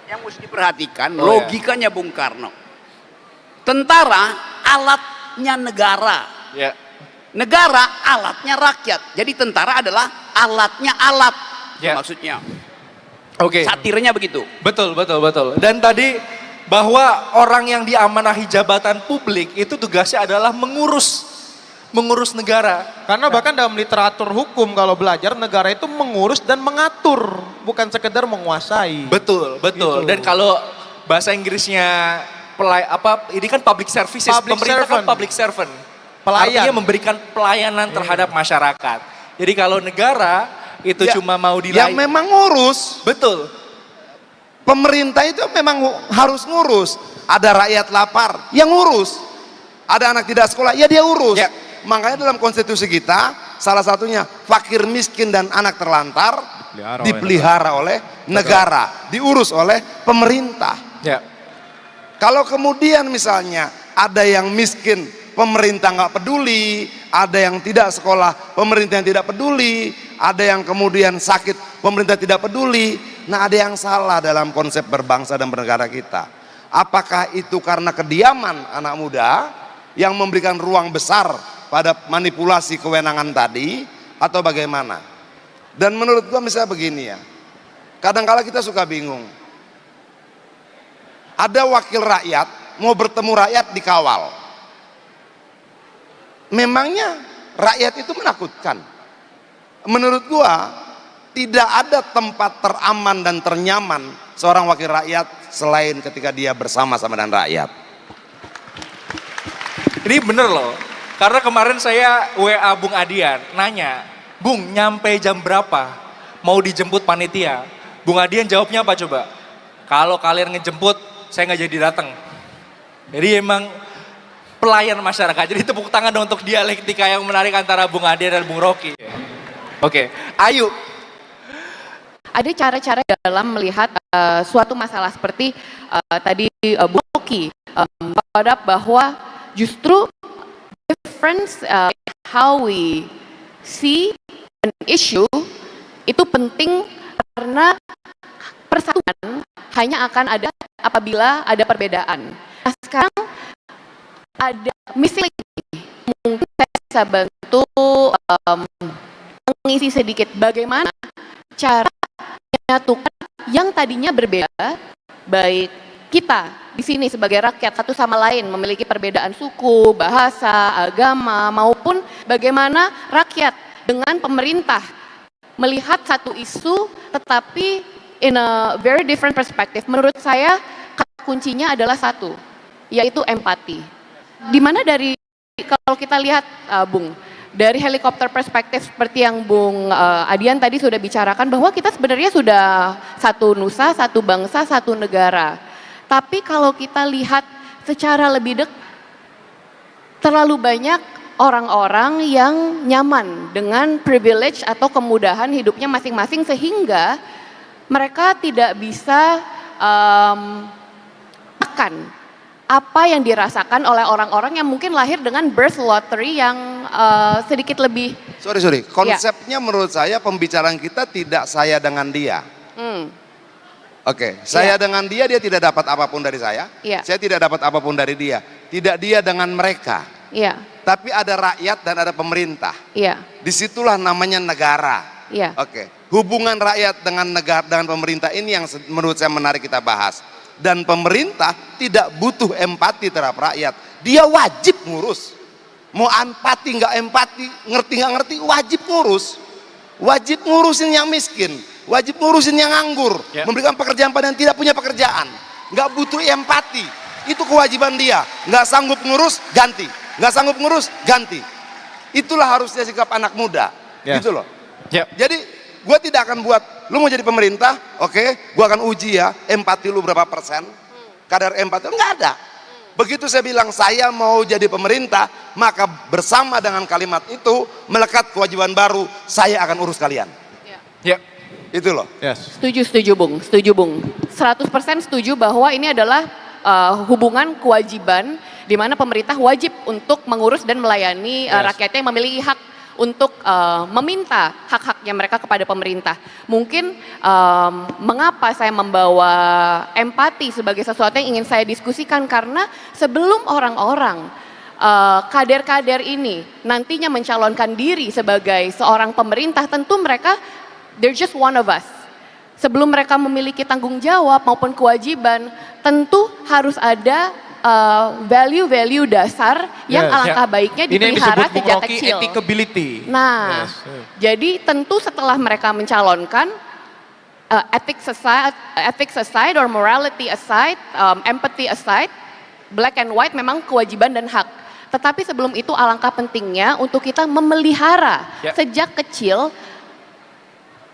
yang mesti diperhatikan Oh, logikanya Bung Karno. Tentara alatnya negara. ya. Negara alatnya rakyat. Jadi tentara adalah alatnya alat. Ya. Maksudnya. Oke. Satirnya begitu. Betul, betul, betul. Dan tadi bahwa orang yang diamanahi jabatan publik itu tugasnya adalah mengurus negara. Karena bahkan dalam literatur hukum kalau belajar, negara itu mengurus dan mengatur, bukan sekedar menguasai. Betul, betul. Gitu. Dan kalau bahasa Inggrisnya ini kan public services, Public pemerintah servant. kan public servant. Pelayan. Artinya memberikan pelayanan terhadap masyarakat. Jadi kalau negara itu Ya, cuma mau Ya memang ngurus. Betul. Pemerintah itu memang harus ngurus. Ada rakyat lapar, yang ngurus. Ada anak tidak sekolah, ya dia urus. Ya. Makanya dalam konstitusi kita, salah satunya fakir miskin dan anak terlantar dipelihara oleh negara, diurus oleh pemerintah. Ya. Kalau kemudian misalnya ada yang miskin, pemerintah nggak peduli, ada yang tidak sekolah, pemerintah yang tidak peduli, ada yang kemudian sakit, pemerintah tidak peduli. Nah, ada yang salah dalam konsep berbangsa dan bernegara kita. Apakah itu karena kediaman anak muda yang memberikan ruang besar pada manipulasi kewenangan tadi, atau bagaimana? Dan menurut gua misalnya begini ya, kadang-kala kita suka bingung. Ada wakil rakyat, mau bertemu rakyat dikawal. Memangnya rakyat itu menakutkan? Menurut gua tidak ada tempat teraman dan ternyaman seorang wakil rakyat selain ketika dia bersama-sama dengan rakyat. Ini bener loh. Karena kemarin saya WA Bung Adian nanya, "Bung, nyampe jam berapa? Mau dijemput panitia?" Bung Adian jawabnya apa coba? "Kalau kalian ngejemput, saya nggak jadi datang." Jadi emang pelayan masyarakat. Jadi tepuk tangan dong untuk dialektika yang menarik antara Bung Adian dan Bung Rocky. Oke, Ayu. Ada cara-cara dalam melihat suatu masalah seperti tadi Bu Rocky pada bahwa justru difference how we see an issue itu penting karena persatuan hanya akan ada apabila ada perbedaan. Nah, sekarang ada missing link. Mungkin saya bisa bantu mengisi sedikit bagaimana cara menyatukan yang tadinya berbeda, baik kita di sini sebagai rakyat satu sama lain memiliki perbedaan suku, bahasa, agama, maupun bagaimana rakyat dengan pemerintah melihat satu isu tetapi in a very different perspective. Menurut saya kata kuncinya adalah satu, yaitu empati. Dimana dari kalau kita lihat Bung, dari helikopter perspektif seperti yang Bung Adian tadi sudah bicarakan bahwa kita sebenarnya sudah satu nusa, satu bangsa, satu negara. Tapi kalau kita lihat secara lebih dekat, terlalu banyak orang-orang yang nyaman dengan privilege atau kemudahan hidupnya masing-masing sehingga mereka tidak bisa makan apa yang dirasakan oleh orang-orang yang mungkin lahir dengan birth lottery yang sedikit lebih. Sorry. Konsepnya menurut saya pembicaraan kita tidak saya dengan dia. Oke, saya dengan dia tidak dapat apapun dari saya. Saya tidak dapat apapun dari dia. Tidak dia dengan mereka. Tapi ada rakyat dan ada pemerintah. Disitulah namanya negara. Oke, hubungan rakyat dengan negara dengan pemerintah ini yang menurut saya menarik kita bahas. Dan pemerintah tidak butuh empati terhadap rakyat. Dia wajib ngurus. Mau empati nggak empati, ngerti nggak ngerti, wajib ngurus. Wajib ngurusin yang miskin, wajib ngurusin yang nganggur, memberikan pekerjaan pada yang tidak punya pekerjaan. Nggak butuh empati. itu kewajiban dia. Nggak sanggup ngurus, ganti. Nggak sanggup ngurus, ganti. Itulah harusnya sikap anak muda. Yes. Gitu loh. Yep. Jadi gue tidak akan buat, lu mau jadi pemerintah, oke, gue akan uji ya, empati lu berapa persen, kadar empati lu nggak ada. Begitu saya bilang saya mau jadi pemerintah, maka bersama dengan kalimat itu melekat kewajiban baru, saya akan urus kalian. Ya. Itu loh. Yes. Setuju Bung, 100% setuju bahwa ini adalah hubungan kewajiban di mana pemerintah wajib untuk mengurus dan melayani rakyatnya yang memiliki hak untuk meminta hak-haknya mereka kepada pemerintah. Mungkin mengapa saya membawa empati sebagai sesuatu yang ingin saya diskusikan, karena sebelum orang-orang kader-kader ini nantinya mencalonkan diri sebagai seorang pemerintah, tentu mereka they're just one of us. Sebelum mereka memiliki tanggung jawab maupun kewajiban, tentu harus ada value-value dasar yang alangkah baiknya dipelihara sejak kecil. Ethics-ability. Nah, jadi tentu setelah mereka mencalonkan, ethics aside or morality aside, empathy aside, black and white memang kewajiban dan hak. Tetapi sebelum itu alangkah pentingnya untuk kita memelihara sejak kecil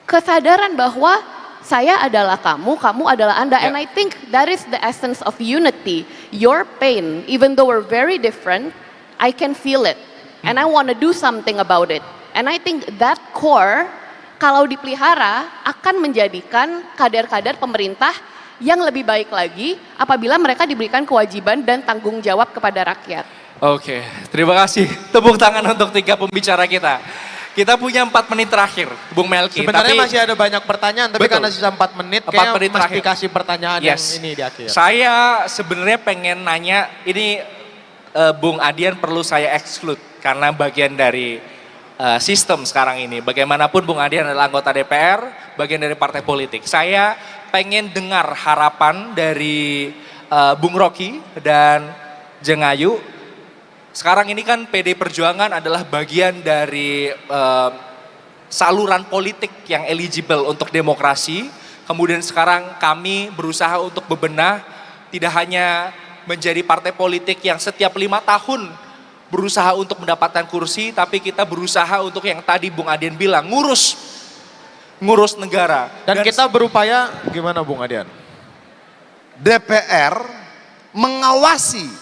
kesadaran bahwa saya adalah kamu, kamu adalah Anda. And I think that is the essence of unity. Your pain, even though we're very different, I can feel it. And I want to do something about it. And I think that core, kalau dipelihara, akan menjadikan kader-kader pemerintah yang lebih baik lagi apabila mereka diberikan kewajiban dan tanggung jawab kepada rakyat. Oke, terima kasih. Tepuk tangan untuk 3 pembicara kita. Kita punya 4 menit terakhir, Bung Melki. Sebenarnya tapi masih ada banyak pertanyaan, tapi karena sisa 4 menit, 4 kayaknya menit mesti terakhir. kasih pertanyaan yang ini di akhir. Saya sebenarnya pengen nanya, ini Bung Adian perlu saya exclude karena bagian dari sistem sekarang ini. Bagaimanapun Bung Adian adalah anggota DPR, bagian dari partai politik. Saya pengen dengar harapan dari Bung Rocky dan Jeng Ayu. Sekarang ini kan PD Perjuangan adalah bagian dari saluran politik yang eligible untuk demokrasi. Kemudian sekarang kami berusaha untuk bebenah, tidak hanya menjadi partai politik yang setiap 5 tahun berusaha untuk mendapatkan kursi, tapi kita berusaha untuk yang tadi Bung Adian bilang, ngurus negara. Dan kita berupaya, gimana Bung Adian? DPR mengawasi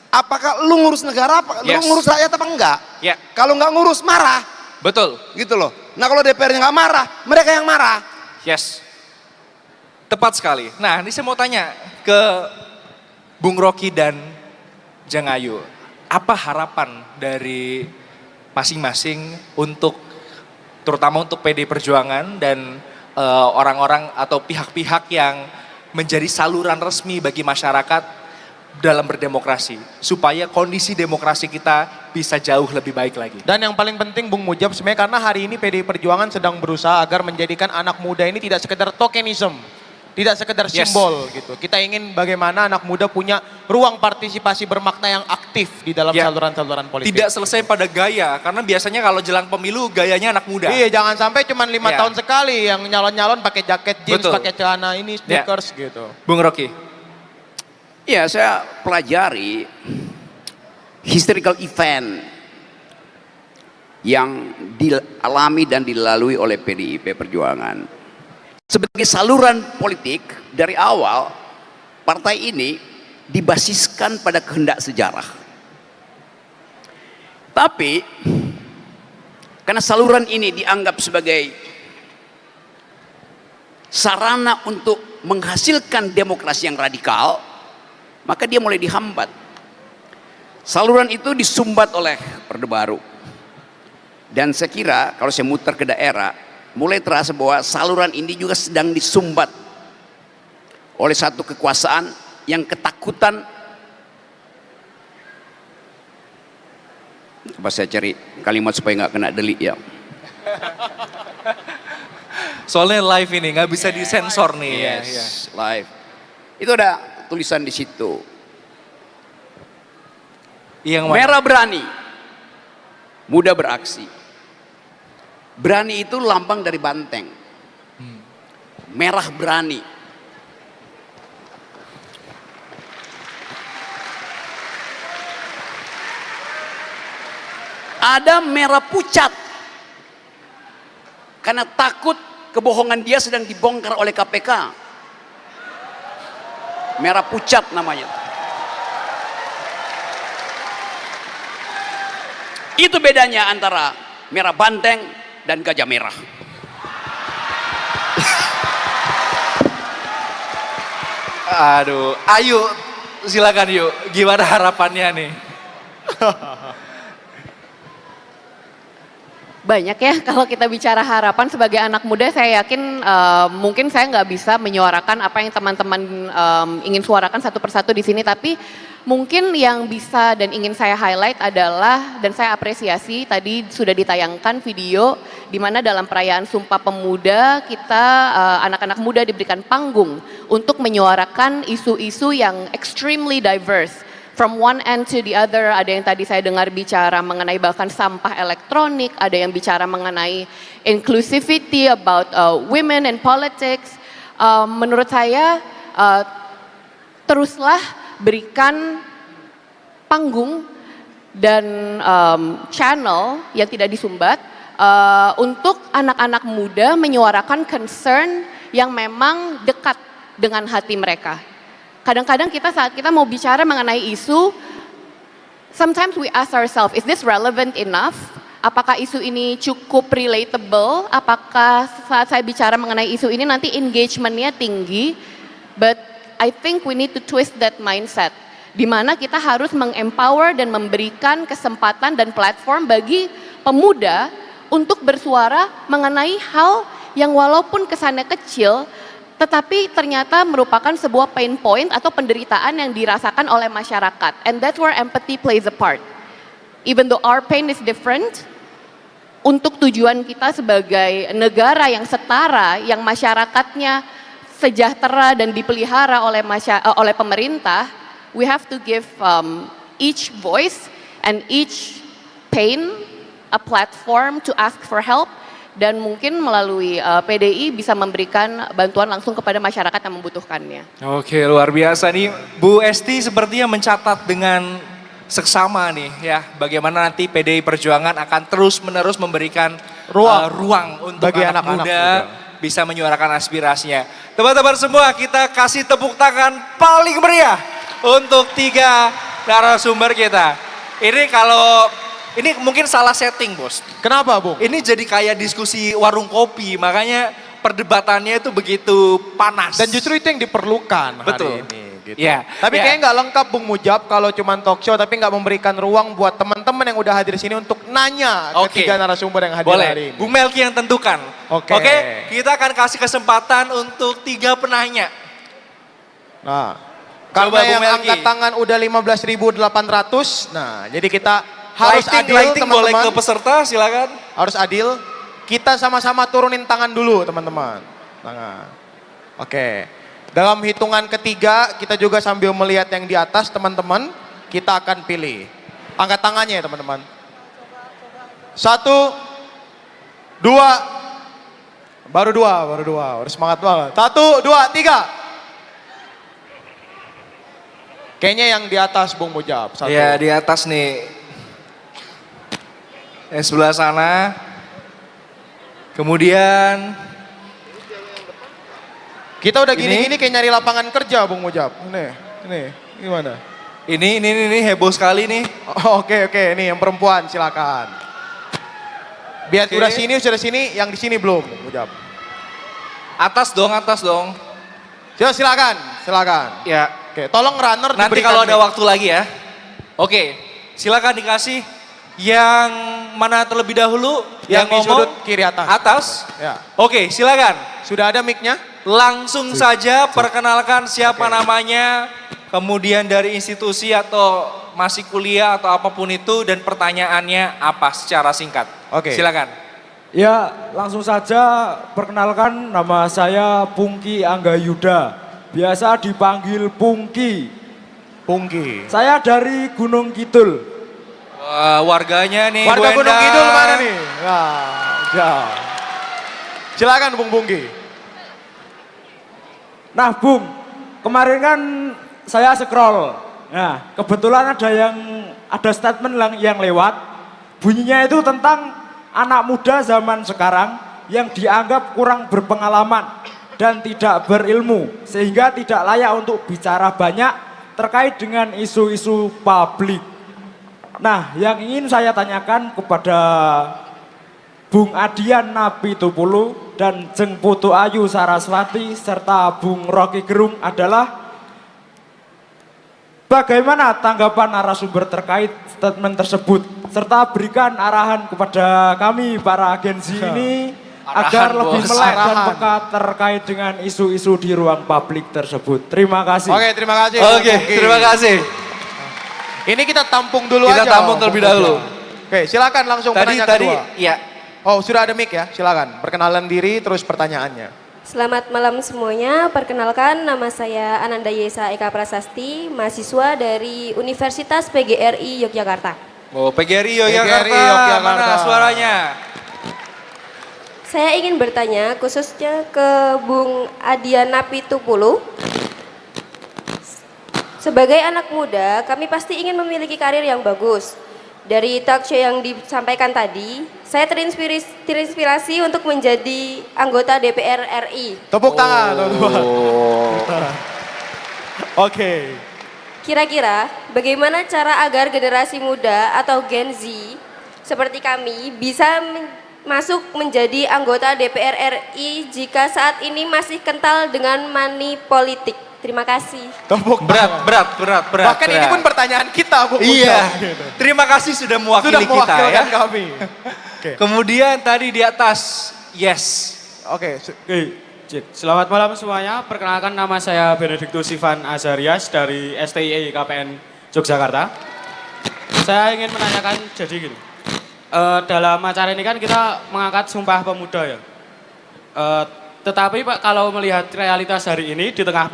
apakah lu ngurus negara, lu ngurus rakyat apa enggak? Ya. Kalau enggak ngurus, marah. Betul. Gitu loh. Nah kalau DPR-nya enggak marah, mereka yang marah. Yes. Tepat sekali. Nah ini saya mau tanya ke Bung Rocky dan Jeng Ayu. Apa harapan dari masing-masing untuk, terutama untuk PD Perjuangan dan orang-orang atau pihak-pihak yang menjadi saluran resmi bagi masyarakat dalam berdemokrasi, supaya kondisi demokrasi kita bisa jauh lebih baik lagi. Dan yang paling penting Bung Mujab, sebenarnya karena hari ini PDI Perjuangan sedang berusaha agar menjadikan anak muda ini tidak sekedar tokenism, tidak sekedar simbol gitu. Kita ingin bagaimana anak muda punya ruang partisipasi bermakna yang aktif di dalam saluran-saluran politik. Tidak selesai pada gaya, karena biasanya kalau jelang pemilu gayanya anak muda. Iya, jangan sampai cuma 5 tahun sekali yang nyalon-nyalon pakai jaket jeans, pakai celana ini, sneakers gitu. Bung Rocky. Ya, saya pelajari historical event yang dialami dan dilalui oleh PDIP Perjuangan. Sebagai saluran politik, dari awal partai ini dibasiskan pada kehendak sejarah. Tapi karena saluran ini dianggap sebagai sarana untuk menghasilkan demokrasi yang radikal, maka dia mulai dihambat. Saluran itu disumbat oleh Orde Baru. Dan saya kira kalau saya muter ke daerah, mulai terasa bahwa saluran ini juga sedang disumbat oleh satu kekuasaan yang ketakutan. Coba saya cari kalimat supaya nggak kena delik ya. Soalnya live ini nggak bisa disensor nih. Yes, live. Itu ada tulisan di situ. Yang mana? Merah berani, muda beraksi. Berani itu lambang dari banteng. Merah berani. Ada merah pucat. Karena takut kebohongan dia sedang dibongkar oleh KPK. Merah pucat namanya. Itu bedanya antara merah banteng dan gajah merah. Aduh, ayo silakan yuk. Gimana harapannya nih? Banyak ya kalau kita bicara harapan sebagai anak muda, saya yakin mungkin saya nggak bisa menyuarakan apa yang teman-teman ingin suarakan satu persatu di sini, tapi mungkin yang bisa dan ingin saya highlight adalah, dan saya apresiasi tadi sudah ditayangkan video di mana dalam perayaan Sumpah Pemuda kita anak-anak muda diberikan panggung untuk menyuarakan isu-isu yang extremely diverse. From one end to the other, ada yang tadi saya dengar bicara mengenai bahkan sampah elektronik, ada yang bicara mengenai inclusivity about women in politics. Menurut saya teruslah berikan panggung dan channel yang tidak disumbat untuk anak-anak muda menyuarakan concern yang memang dekat dengan hati mereka. Kadang-kadang kita saat kita mau bicara mengenai isu, sometimes we ask ourselves, is this relevant enough? Apakah isu ini cukup relatable? Apakah saat saya bicara mengenai isu ini nanti engagementnya tinggi? But I think we need to twist that mindset, di mana kita harus mengempower dan memberikan kesempatan dan platform bagi pemuda untuk bersuara mengenai hal yang walaupun kesannya kecil, tetapi ternyata merupakan sebuah pain point atau penderitaan yang dirasakan oleh masyarakat. And that's where empathy plays a part. Even though our pain is different, untuk tujuan kita sebagai negara yang setara, yang masyarakatnya sejahtera dan dipelihara oleh pemerintah, we have to give each voice and each pain a platform to ask for help. Dan mungkin melalui PDI bisa memberikan bantuan langsung kepada masyarakat yang membutuhkannya. Oke, luar biasa nih. Bu Esti sepertinya mencatat dengan seksama nih ya, bagaimana nanti PDI Perjuangan akan terus-menerus memberikan ruang untuk bagi anak anak-anak muda muda bisa menyuarakan aspirasinya. Teman-teman semua, kita kasih tepuk tangan paling meriah untuk 3 narasumber kita. Ini mungkin salah setting, Bos. Kenapa, Bung? Ini jadi kayak diskusi warung kopi, makanya perdebatannya itu begitu panas. Dan justru itu yang diperlukan Betul. hari ini. Gitu. Ya. Tapi Ya. kayaknya nggak lengkap Bung Mujab kalau cuma talk show tapi nggak memberikan ruang buat teman-teman yang udah hadir sini untuk nanya Oke. ke 3 narasumber yang hadir Boleh, hari ini. Bung Melki yang tentukan. Oke. Kita akan kasih kesempatan untuk 3 penanya. Nah, Coba, karena Bung yang Melki. angkat tangan udah 15.800, nah jadi kita harus adil Lighting boleh teman-teman. ke peserta, silakan. Harus adil. Kita sama-sama turunin tangan dulu teman-teman. Tangan. Oke. Dalam hitungan ketiga kita juga sambil melihat yang di atas teman-teman. Kita akan pilih. Angkat tangannya ya teman-teman. 1, 2. Baru dua. Udah semangat banget. 1, 2, 3. Kayaknya yang di atas Bung Mujab. 1. Ya, di atas nih. Yang sebelah sana. Kemudian Kita udah Ini? gini-gini kayak nyari lapangan kerja Bung Mujab. Ini gimana? ini heboh sekali nih. Oh, oke, ini yang perempuan silakan. Biar Oke. udah sini, yang di sini belum, Bung Mujab. Atas dong. Silakan. Ya. Oke, tolong runner Nanti diberikan kalau ada mic. waktu lagi ya. Oke, silakan dikasih. Yang mana terlebih dahulu? Yang di ngomong? sudut kiri atas. Atas? Ya. Oke, silakan. Sudah ada mic-nya? Langsung saja perkenalkan siapa namanya, kemudian dari institusi atau masih kuliah atau apapun itu, dan pertanyaannya apa secara singkat. Oke. Silakan. Ya, langsung saja perkenalkan, nama saya Pungki Anggayuda. Biasa dipanggil Pungki. Pungki. Saya dari Gunung Kidul. Wah, warganya nih, Warga Bu Gunung Endang. Kidul mana nih? Nah, ya. Silakan Bung Pungki. Nah, Bung, kemarin kan saya scroll. Nah, kebetulan ada statement yang lewat Bunyinya itu tentang anak muda zaman sekarang yang dianggap kurang berpengalaman dan tidak berilmu, sehingga tidak layak untuk bicara banyak terkait dengan isu-isu publik. Nah, yang ingin saya tanyakan kepada Bung Adian Napitupulu dan Jeng Putu Ayu Saraswati serta Bung Rocky Gerung adalah bagaimana tanggapan narasumber terkait statement tersebut, serta berikan arahan kepada kami para Gen Z ini agar lebih bos. melek dan Arahan. peka terkait dengan isu-isu di ruang publik tersebut. Terima kasih. Oke, terima kasih. Oke, Bung Pungki. terima kasih. Ini kita tampung dulu Kita aja. tampung terlebih Bung dahulu. Pungki. Oke, silakan langsung Tadi penanya tadi kedua. ya. Oh, sudah ada mic ya, silakan. Perkenalan diri terus pertanyaannya. Selamat malam semuanya, perkenalkan nama saya Ananda Yesa Eka Prasasti, mahasiswa dari Universitas PGRI Yogyakarta. Oh, PGRI Yogyakarta. PGRI Yogyakarta. Mana suaranya? Saya ingin bertanya khususnya ke Bung Adiana Pitupulu. Sebagai anak muda, kami pasti ingin memiliki karir yang bagus. Dari talk show yang disampaikan tadi, saya terinspirasi untuk menjadi anggota DPR RI. Tepuk tangan, teman-teman. Oh. Oke. Kira-kira bagaimana cara agar generasi muda atau Gen Z seperti kami bisa masuk menjadi anggota DPR RI jika saat ini masih kental dengan money politik? Terima kasih. Tepuk Berat, tangan. berat. Bahkan ini pun pertanyaan kita, Bung Iya. Ucap, gitu. Terima kasih sudah mewakili Sudah kita mewakilkan ya. kami. Oke. Kemudian tadi di atas, yes. Oke. Oke, selamat malam semuanya. Perkenalkan nama saya Benediktus Ivan Azarias dari STIE KPN Yogyakarta. Saya ingin menanyakan, jadi gini, dalam acara ini kan kita mengangkat Sumpah Pemuda ya. Tetapi Pak, kalau melihat realitas hari ini di tengah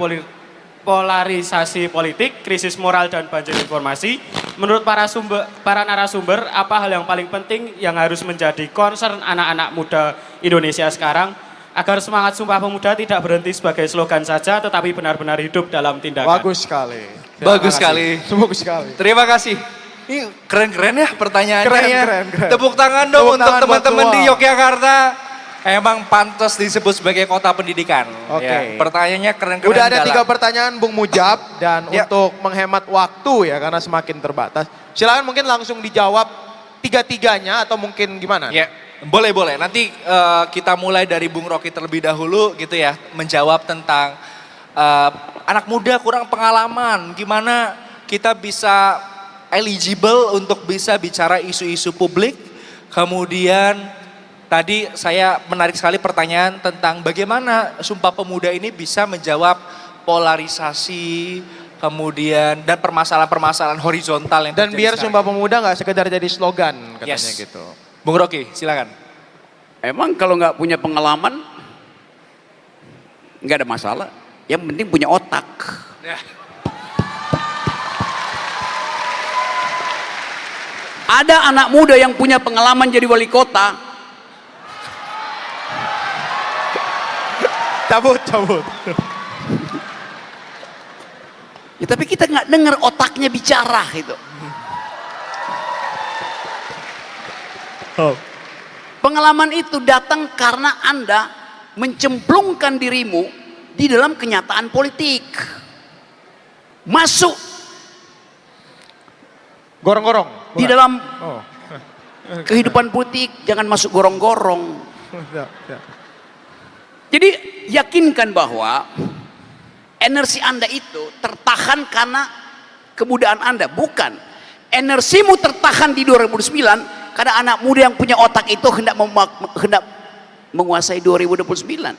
polarisasi politik, krisis moral dan banjir informasi, menurut para narasumber, apa hal yang paling penting yang harus menjadi concern anak-anak muda Indonesia sekarang agar semangat Sumpah Pemuda tidak berhenti sebagai slogan saja, tetapi benar-benar hidup dalam tindakan? Bagus sekali. Bagus Terima kasih. sekali. Bagus sekali. Terima kasih. Ini keren-keren ya pertanyaannya Keren, ya. keren. Tepuk tangan dong Tepuk untuk tangan buat teman-teman di semua. Yogyakarta. Emang pantas disebut sebagai kota pendidikan. Oke. Ya, pertanyaannya keren-keren. Udah ada dalam. 3 pertanyaan Bung Mujab dan Ya. untuk menghemat waktu ya karena semakin terbatas. Silakan mungkin langsung dijawab 3-tiganya atau mungkin gimana? Ya, boleh. Nanti kita mulai dari Bung Rocky terlebih dahulu gitu ya. Menjawab tentang anak muda kurang pengalaman. Gimana kita bisa eligible untuk bisa bicara isu-isu publik. Kemudian tadi saya menarik sekali pertanyaan tentang bagaimana Sumpah Pemuda ini bisa menjawab polarisasi, kemudian dan permasalahan-permasalahan horizontal yang Dan terjadi biar sekarang. Sumpah Pemuda nggak sekedar jadi slogan katanya Yes. gitu. Bung Rocky, silakan. Emang kalau nggak punya pengalaman, nggak ada masalah. Yang penting punya otak. Ya. Ada anak muda yang punya pengalaman jadi wali kota. Cabut. Ya, tapi kita nggak dengar otaknya bicara gitu. Pengalaman itu datang karena Anda mencemplungkan dirimu di dalam kenyataan politik. Masuk Gorong-gorong. di dalam Oh. kehidupan politik, jangan masuk gorong-gorong. Ya, ya. Jadi yakinkan bahwa energi Anda itu tertahan karena kemudaan Anda, bukan. Energimu tertahan di 2009 karena anak muda yang punya otak itu hendak menguasai 2029.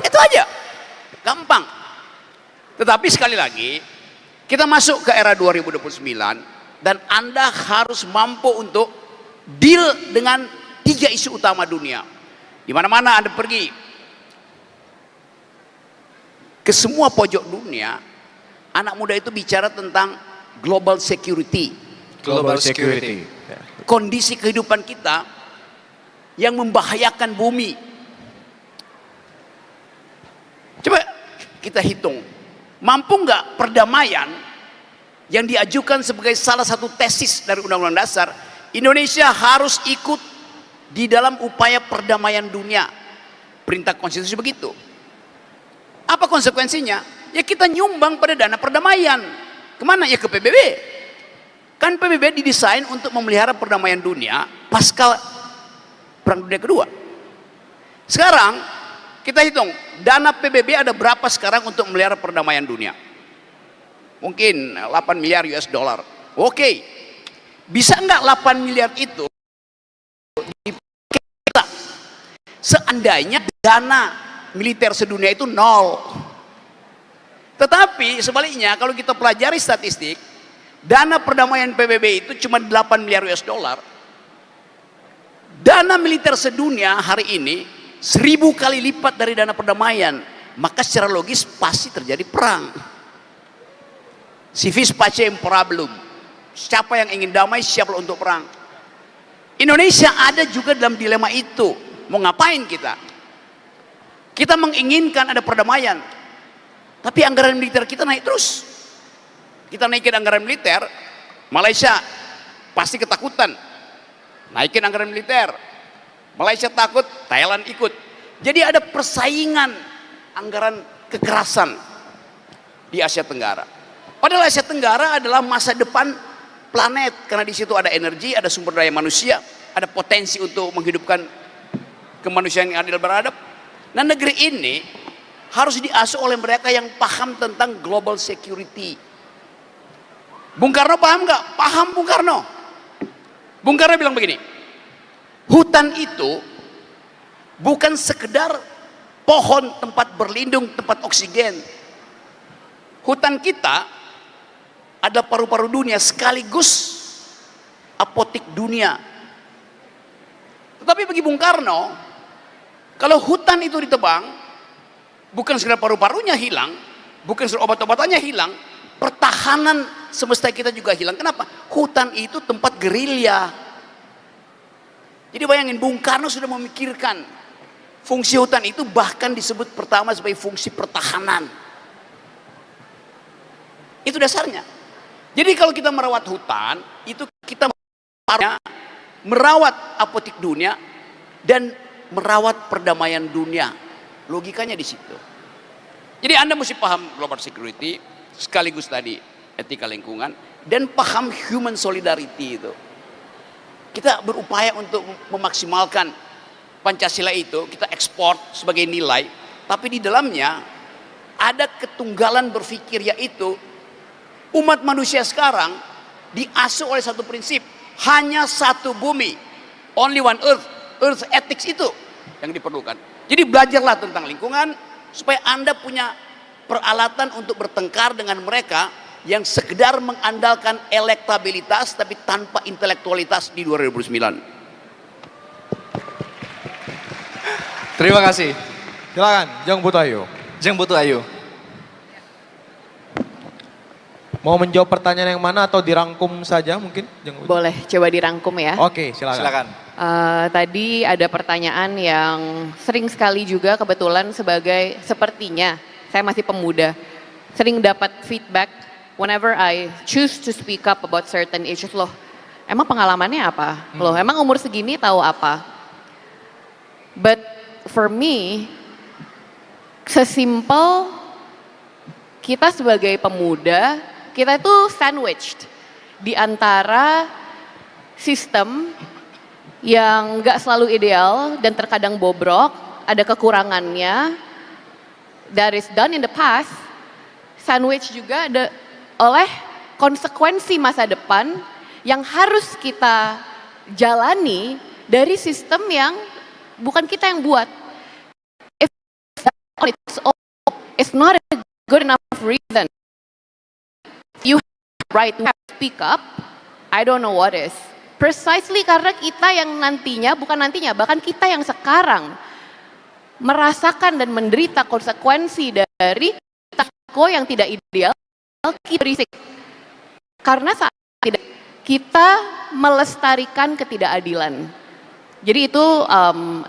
Itu aja. Gampang. Tetapi sekali lagi, kita masuk ke era 2029 dan Anda harus mampu untuk deal dengan 3 isu utama dunia. Di mana-mana Anda pergi ke semua pojok dunia, anak muda itu bicara tentang global security. Global security. Kondisi kehidupan kita yang membahayakan bumi. Coba kita hitung, mampu nggak perdamaian yang diajukan sebagai salah satu tesis dari Undang-Undang Dasar, Indonesia harus ikut di dalam upaya perdamaian dunia. Perintah konstitusi begitu. Apa konsekuensinya? Ya kita nyumbang pada dana perdamaian. Kemana? Ya ke PBB. Kan PBB didesain untuk memelihara perdamaian dunia pasca Perang Dunia Kedua. Sekarang kita hitung dana PBB ada berapa sekarang untuk memelihara perdamaian dunia? Mungkin 8 miliar US dollar. Oke. Bisa enggak 8 miliar itu dipakai seandainya dana militer sedunia itu 0. Tetapi sebaliknya kalau kita pelajari statistik, dana perdamaian PBB itu cuma 8 miliar US dollar. Dana militer sedunia hari ini 1000 kali lipat dari dana perdamaian. Maka secara logis pasti terjadi perang. Si vis pacem problem. Siapa yang ingin damai siap untuk perang. Indonesia ada juga dalam dilema itu. Mau ngapain kita? Kita menginginkan ada perdamaian. Tapi anggaran militer kita naik terus. Kita naikin anggaran militer, Malaysia pasti ketakutan. Naikin anggaran militer, Malaysia takut, Thailand ikut. Jadi ada persaingan anggaran kekerasan di Asia Tenggara. Padahal Asia Tenggara adalah masa depan planet karena di situ ada energi, ada sumber daya manusia, ada potensi untuk menghidupkan kemanusiaan yang adil beradab. Nah, negeri ini harus diasuh oleh mereka yang paham tentang global security. Bung Karno paham nggak? Paham Bung Karno. Bung Karno bilang begini, hutan itu bukan sekedar pohon tempat berlindung, tempat oksigen. Hutan kita adalah paru-paru dunia sekaligus apotik dunia. Tetapi bagi Bung Karno, kalau hutan itu ditebang, bukan sekedar paru-parunya hilang, bukan sekedar obat-obatannya hilang, pertahanan semesta kita juga hilang. Kenapa? Hutan itu tempat gerilya. Jadi bayangin, Bung Karno sudah memikirkan fungsi hutan itu bahkan disebut pertama sebagai fungsi pertahanan. Itu dasarnya. Jadi kalau kita merawat hutan, itu kita merawat apotik dunia dan merawat perdamaian dunia. Logikanya di situ. Jadi Anda mesti paham global security, sekaligus tadi etika lingkungan, dan paham human solidarity itu. Kita berupaya untuk memaksimalkan Pancasila itu, kita ekspor sebagai nilai, tapi di dalamnya ada ketunggalan berpikir, yaitu umat manusia sekarang diasuh oleh satu prinsip, hanya satu bumi, only one earth. Earth ethics itu yang diperlukan. Jadi belajarlah tentang lingkungan supaya Anda punya peralatan untuk bertengkar dengan mereka yang sekedar mengandalkan elektabilitas tapi tanpa intelektualitas di 2009. Terima kasih. Silakan, Jeng Putayu. Jeng Putu Ayu. Mau menjawab pertanyaan yang mana atau dirangkum saja mungkin? Jeng Putu? Boleh coba dirangkum ya. Oke, silakan. Silakan. Tadi ada pertanyaan yang sering sekali juga kebetulan sepertinya saya masih pemuda, sering dapat feedback whenever I choose to speak up about certain issues. Loh, emang pengalamannya apa? Loh, emang umur segini tahu apa? But for me, sesimpel kita sebagai pemuda, kita itu sandwiched di antara sistem yang nggak selalu ideal dan terkadang bobrok, ada kekurangannya, that is done in the past, sandwich juga oleh konsekuensi masa depan yang harus kita jalani dari sistem yang bukan kita yang buat. If it's not a good enough reason, you have the right to speak up, I don't know what is. Precisely karena kita yang bahkan kita yang sekarang merasakan dan menderita konsekuensi dari takwa yang tidak ideal, kita berisik. Karena saat kita melestarikan ketidakadilan. Jadi itu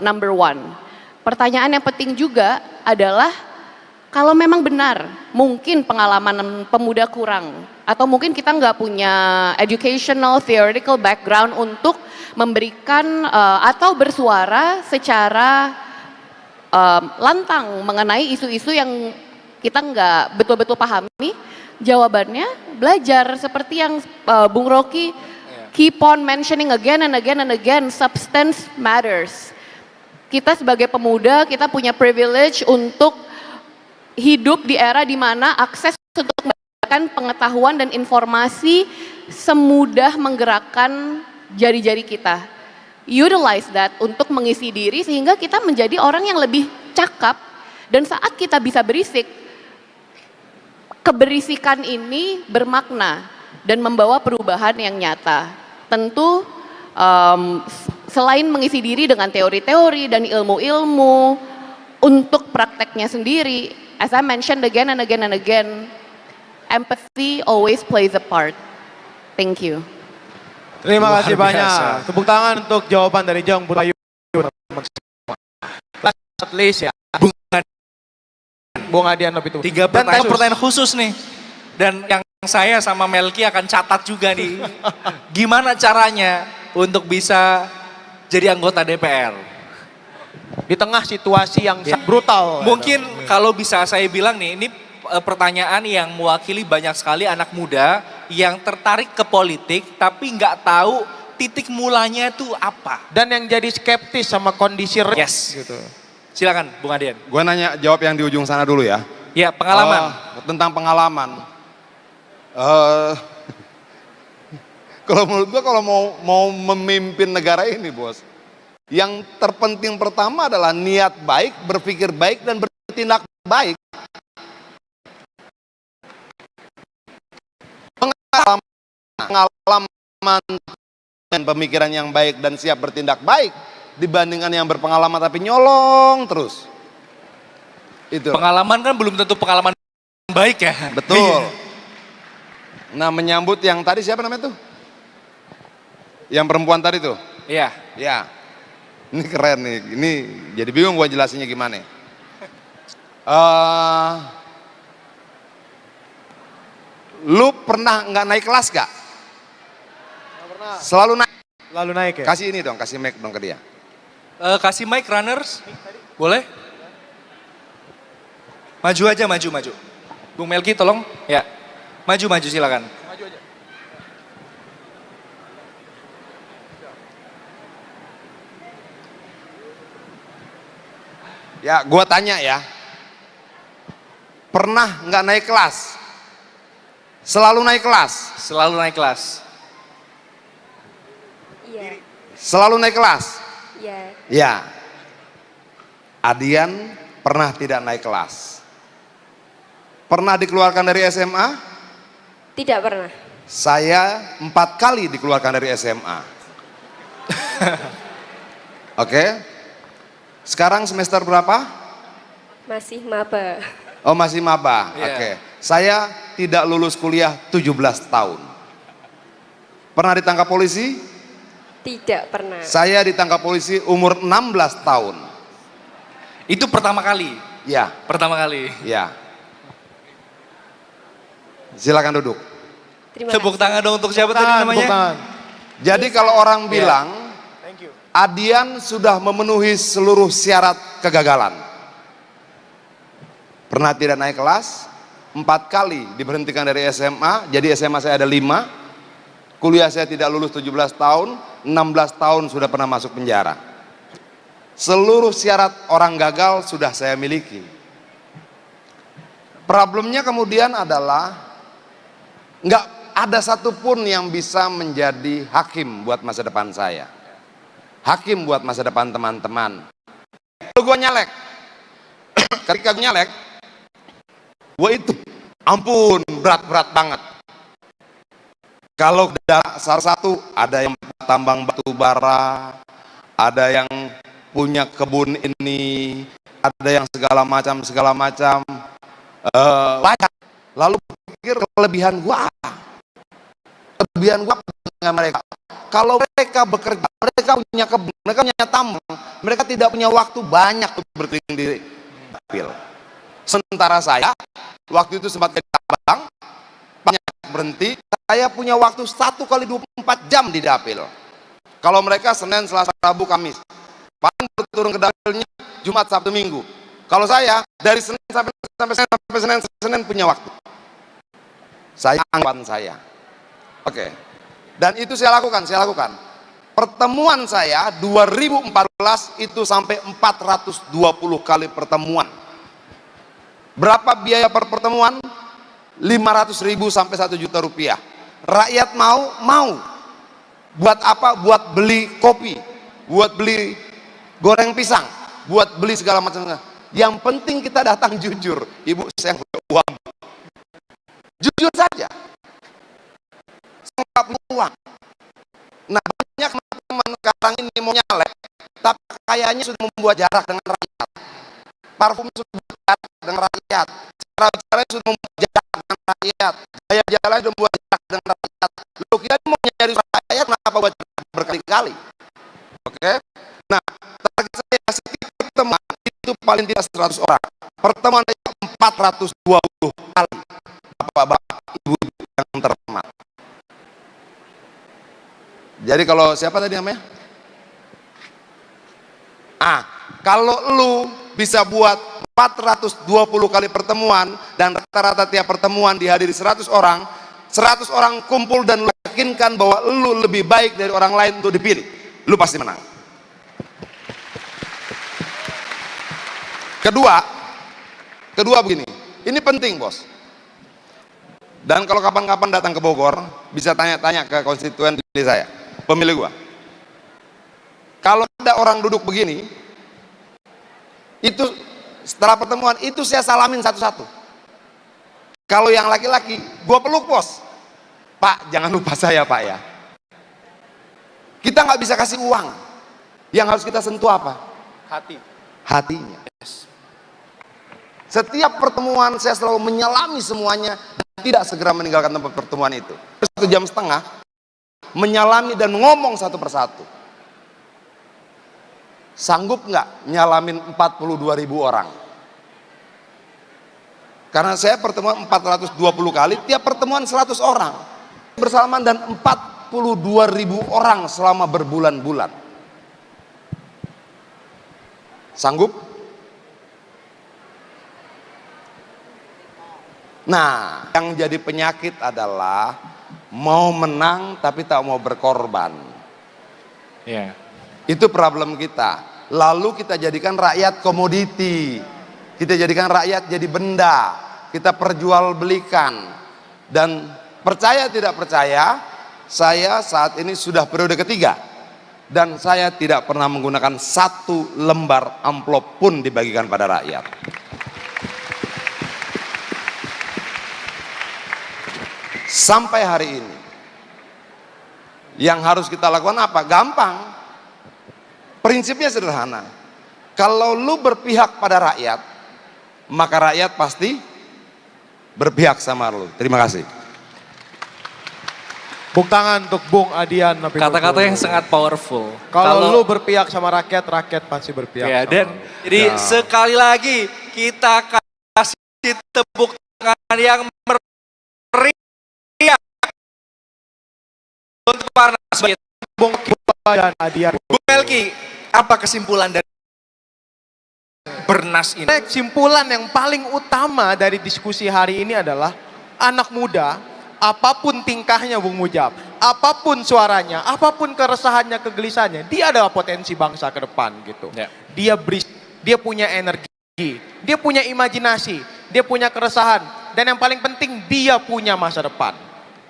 number one. Pertanyaan yang penting juga adalah kalau memang benar, mungkin pengalaman pemuda kurang, atau mungkin kita nggak punya educational, theoretical background untuk memberikan atau bersuara secara lantang mengenai isu-isu yang kita nggak betul-betul pahami, jawabannya belajar seperti yang Bung Rocky keep on mentioning again and again and again, substance matters. Kita sebagai pemuda, kita punya privilege untuk hidup di era di mana akses untuk mendapatkan pengetahuan dan informasi semudah menggerakkan jari-jari kita. Utilize that untuk mengisi diri sehingga kita menjadi orang yang lebih cakap, dan saat kita bisa berisik, keberisikan ini bermakna dan membawa perubahan yang nyata. Tentu selain mengisi diri dengan teori-teori dan ilmu-ilmu, untuk prakteknya sendiri, as I mentioned again and again and again, empathy always plays a part. Thank you. Terima Luar kasih biasa. banyak. Tepuk tangan untuk jawaban dari Jong Burayu. Last list ya. Bung Adian lebih tunggu. 3 pertanyaan khusus nih. Dan yang saya sama Melki akan catat juga nih. Gimana caranya untuk bisa jadi anggota DPR? Di tengah situasi yang brutal. Mungkin kalau bisa saya bilang nih, ini pertanyaan yang mewakili banyak sekali anak muda yang tertarik ke politik tapi nggak tahu titik mulanya itu apa. Dan yang jadi skeptis sama kondisi Yes. gitu. Silakan Bung Adian. Gue nanya jawab yang di ujung sana dulu ya. Ya, pengalaman. Tentang pengalaman. Kalau menurut gue kalau mau memimpin negara ini bos, yang terpenting pertama adalah niat baik, berpikir baik dan bertindak baik. Pengalaman dan pemikiran yang baik dan siap bertindak baik dibandingkan yang berpengalaman tapi nyolong terus. Itu. Pengalaman kan belum tentu pengalaman baik ya. Betul. Nah, menyambut yang tadi siapa namanya tuh? Yang perempuan tadi tuh? Iya. Ya. Ini keren nih. Ini jadi bingung gua jelasinnya gimana. Lu pernah nggak naik kelas gak? Selalu naik. Lalu naik ya? Kasih ini dong, kasih mic dong ke dia. Kasih mic runners. Boleh? Maju aja, maju. Bung Melki tolong. Ya. Maju silakan. Ya, gua tanya ya. Pernah nggak naik kelas? Selalu naik kelas? Selalu naik kelas. Iya. Selalu naik kelas? Iya. Ya. Adian pernah tidak naik kelas? Pernah dikeluarkan dari SMA? Tidak pernah. Saya 4 kali dikeluarkan dari SMA. Oke. Sekarang semester berapa? Masih maba. Oh, masih maba. Iya. Oke. Saya tidak lulus kuliah 17 tahun. Pernah ditangkap polisi? Tidak pernah. Saya ditangkap polisi umur 16 tahun. Itu pertama kali. Ya, Pertama kali. ya. Silakan duduk. Terima Tepuk kasih. tangan dong untuk siapa tadi Tepuk namanya? tangan. Jadi kalau orang bilang Thank you. Adian sudah memenuhi seluruh syarat kegagalan. Pernah tidak naik kelas, 4 kali diberhentikan dari SMA, jadi SMA saya ada 5. Kuliah saya tidak lulus 17 tahun, 16 tahun sudah pernah masuk penjara. Seluruh syarat orang gagal sudah saya miliki. Problemnya kemudian adalah nggak ada satupun yang bisa menjadi hakim buat masa depan saya. Hakim buat masa depan teman-teman. Kalau gue nyalek, ketika gue nyalek, gue itu, ampun, berat-berat banget. Kalau salah satu, ada yang tambang batu bara, ada yang punya kebun ini, ada yang segala macam, banyak. Lalu pikir kelebihan gua apa? Kelebihan gua apa dengan mereka? Kalau mereka bekerja, mereka punya kebun, mereka punya tambang, mereka tidak punya waktu banyak untuk berkeliling di dapil. Sementara saya, waktu itu sempat jadi abang, banyak berhenti, saya punya waktu 1 kali 24 jam di dapil. Kalau mereka Senin, Selasa, Rabu, Kamis. Paling turun ke dapilnya Jumat, Sabtu, Minggu. Kalau saya, dari Senin sampai Senin punya waktu. Saya anggapan saya. Oke. Dan itu saya lakukan. Pertemuan saya 2014 itu sampai 420 kali pertemuan. Berapa biaya per pertemuan? 500.000 sampai 1 juta rupiah. Rakyat mau? Mau. Buat apa? Buat beli kopi, buat beli goreng pisang, buat beli segala macam. Yang penting kita datang jujur. Ibu, saya punya uang. Jujur saja. Saya nggak punya uang. Nah, banyak teman-teman sekarang ini mau nyalek, tapi kayaknya sudah membuat jarak dengan rakyat. Parfum sudah membuat jarak dengan rakyat. Cara bicaranya sudah membuat jarak dengan rakyat. Gaya jalan sudah membuat jarak dengan rakyat. Loh, kita mau nyari rakyat, kenapa buat berkali-kali? Oke? Nah, target saya setiap pertemuan itu paling tidak 100 orang. Pertemuan 420 kali. Bapak-bapak, ibu-ibu yang terhormat. Jadi kalau siapa tadi namanya? Kalau lu bisa buat 420 kali pertemuan dan rata-rata tiap pertemuan dihadiri 100 orang kumpul dan yakinkan bahwa lu lebih baik dari orang lain untuk dipilih, lu pasti menang. Kedua begini, ini penting bos. Dan kalau kapan-kapan datang ke Bogor, bisa tanya-tanya ke konstituen saya, pemilih gua. Kalau ada orang duduk begini, itu setelah pertemuan itu saya salamin satu-satu. Kalau yang laki-laki, gua peluk bos. Pak, jangan lupa saya Pak ya. Kita nggak bisa kasih uang. Yang harus kita sentuh apa? Hatinya. Setiap pertemuan saya selalu menyelami semuanya dan tidak segera meninggalkan tempat pertemuan itu. 1,5 jam menyalami dan ngomong satu persatu. Sanggup nggak nyalamin 42.000 orang? Karena saya pertemuan 420 kali, tiap pertemuan 100 orang bersalaman dan 42.000 orang selama berbulan-bulan. Sanggup? Nah, yang jadi penyakit adalah mau menang tapi tak mau berkorban. Itu problem kita. Lalu kita jadikan rakyat komoditi. Kita jadikan rakyat jadi benda. Kita perjualbelikan. Dan percaya tidak percaya, saya saat ini sudah periode ketiga. Dan saya tidak pernah menggunakan 1 lembar amplop pun dibagikan pada rakyat. Sampai hari ini. Yang harus kita lakukan apa? Gampang. Prinsipnya sederhana. Kalau lu berpihak pada rakyat, maka rakyat pasti berpihak sama lu. Terima kasih. Tepuk tangan untuk Bung Adian. Kata-kata yang sangat powerful. Kalau lu berpihak sama rakyat, rakyat pasti berpihak sama dan lu. Jadi sekali lagi kita kasih tepuk tangan yang meriah untuk para narasumber. Bung dan Adian. Bung Melki, apa kesimpulan dari Bernas ini? Kesimpulan yang paling utama dari diskusi hari ini adalah anak muda, apapun tingkahnya Bung Mujab, apapun suaranya, apapun keresahannya, kegelisahannya, dia adalah potensi bangsa ke depan gitu. Dia punya energi, dia punya imajinasi, dia punya keresahan, dan yang paling penting dia punya masa depan.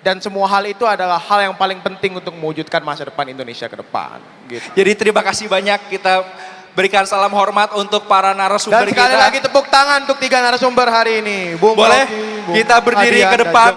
Dan semua hal itu adalah hal yang paling penting untuk mewujudkan masa depan Indonesia ke depan. Gitu. Jadi terima kasih banyak, kita berikan salam hormat untuk para narasumber kita. Dan sekali lagi tepuk tangan untuk 3 narasumber hari ini. Bung Boleh Rocky, Bung kita berdiri Adian, ke depan.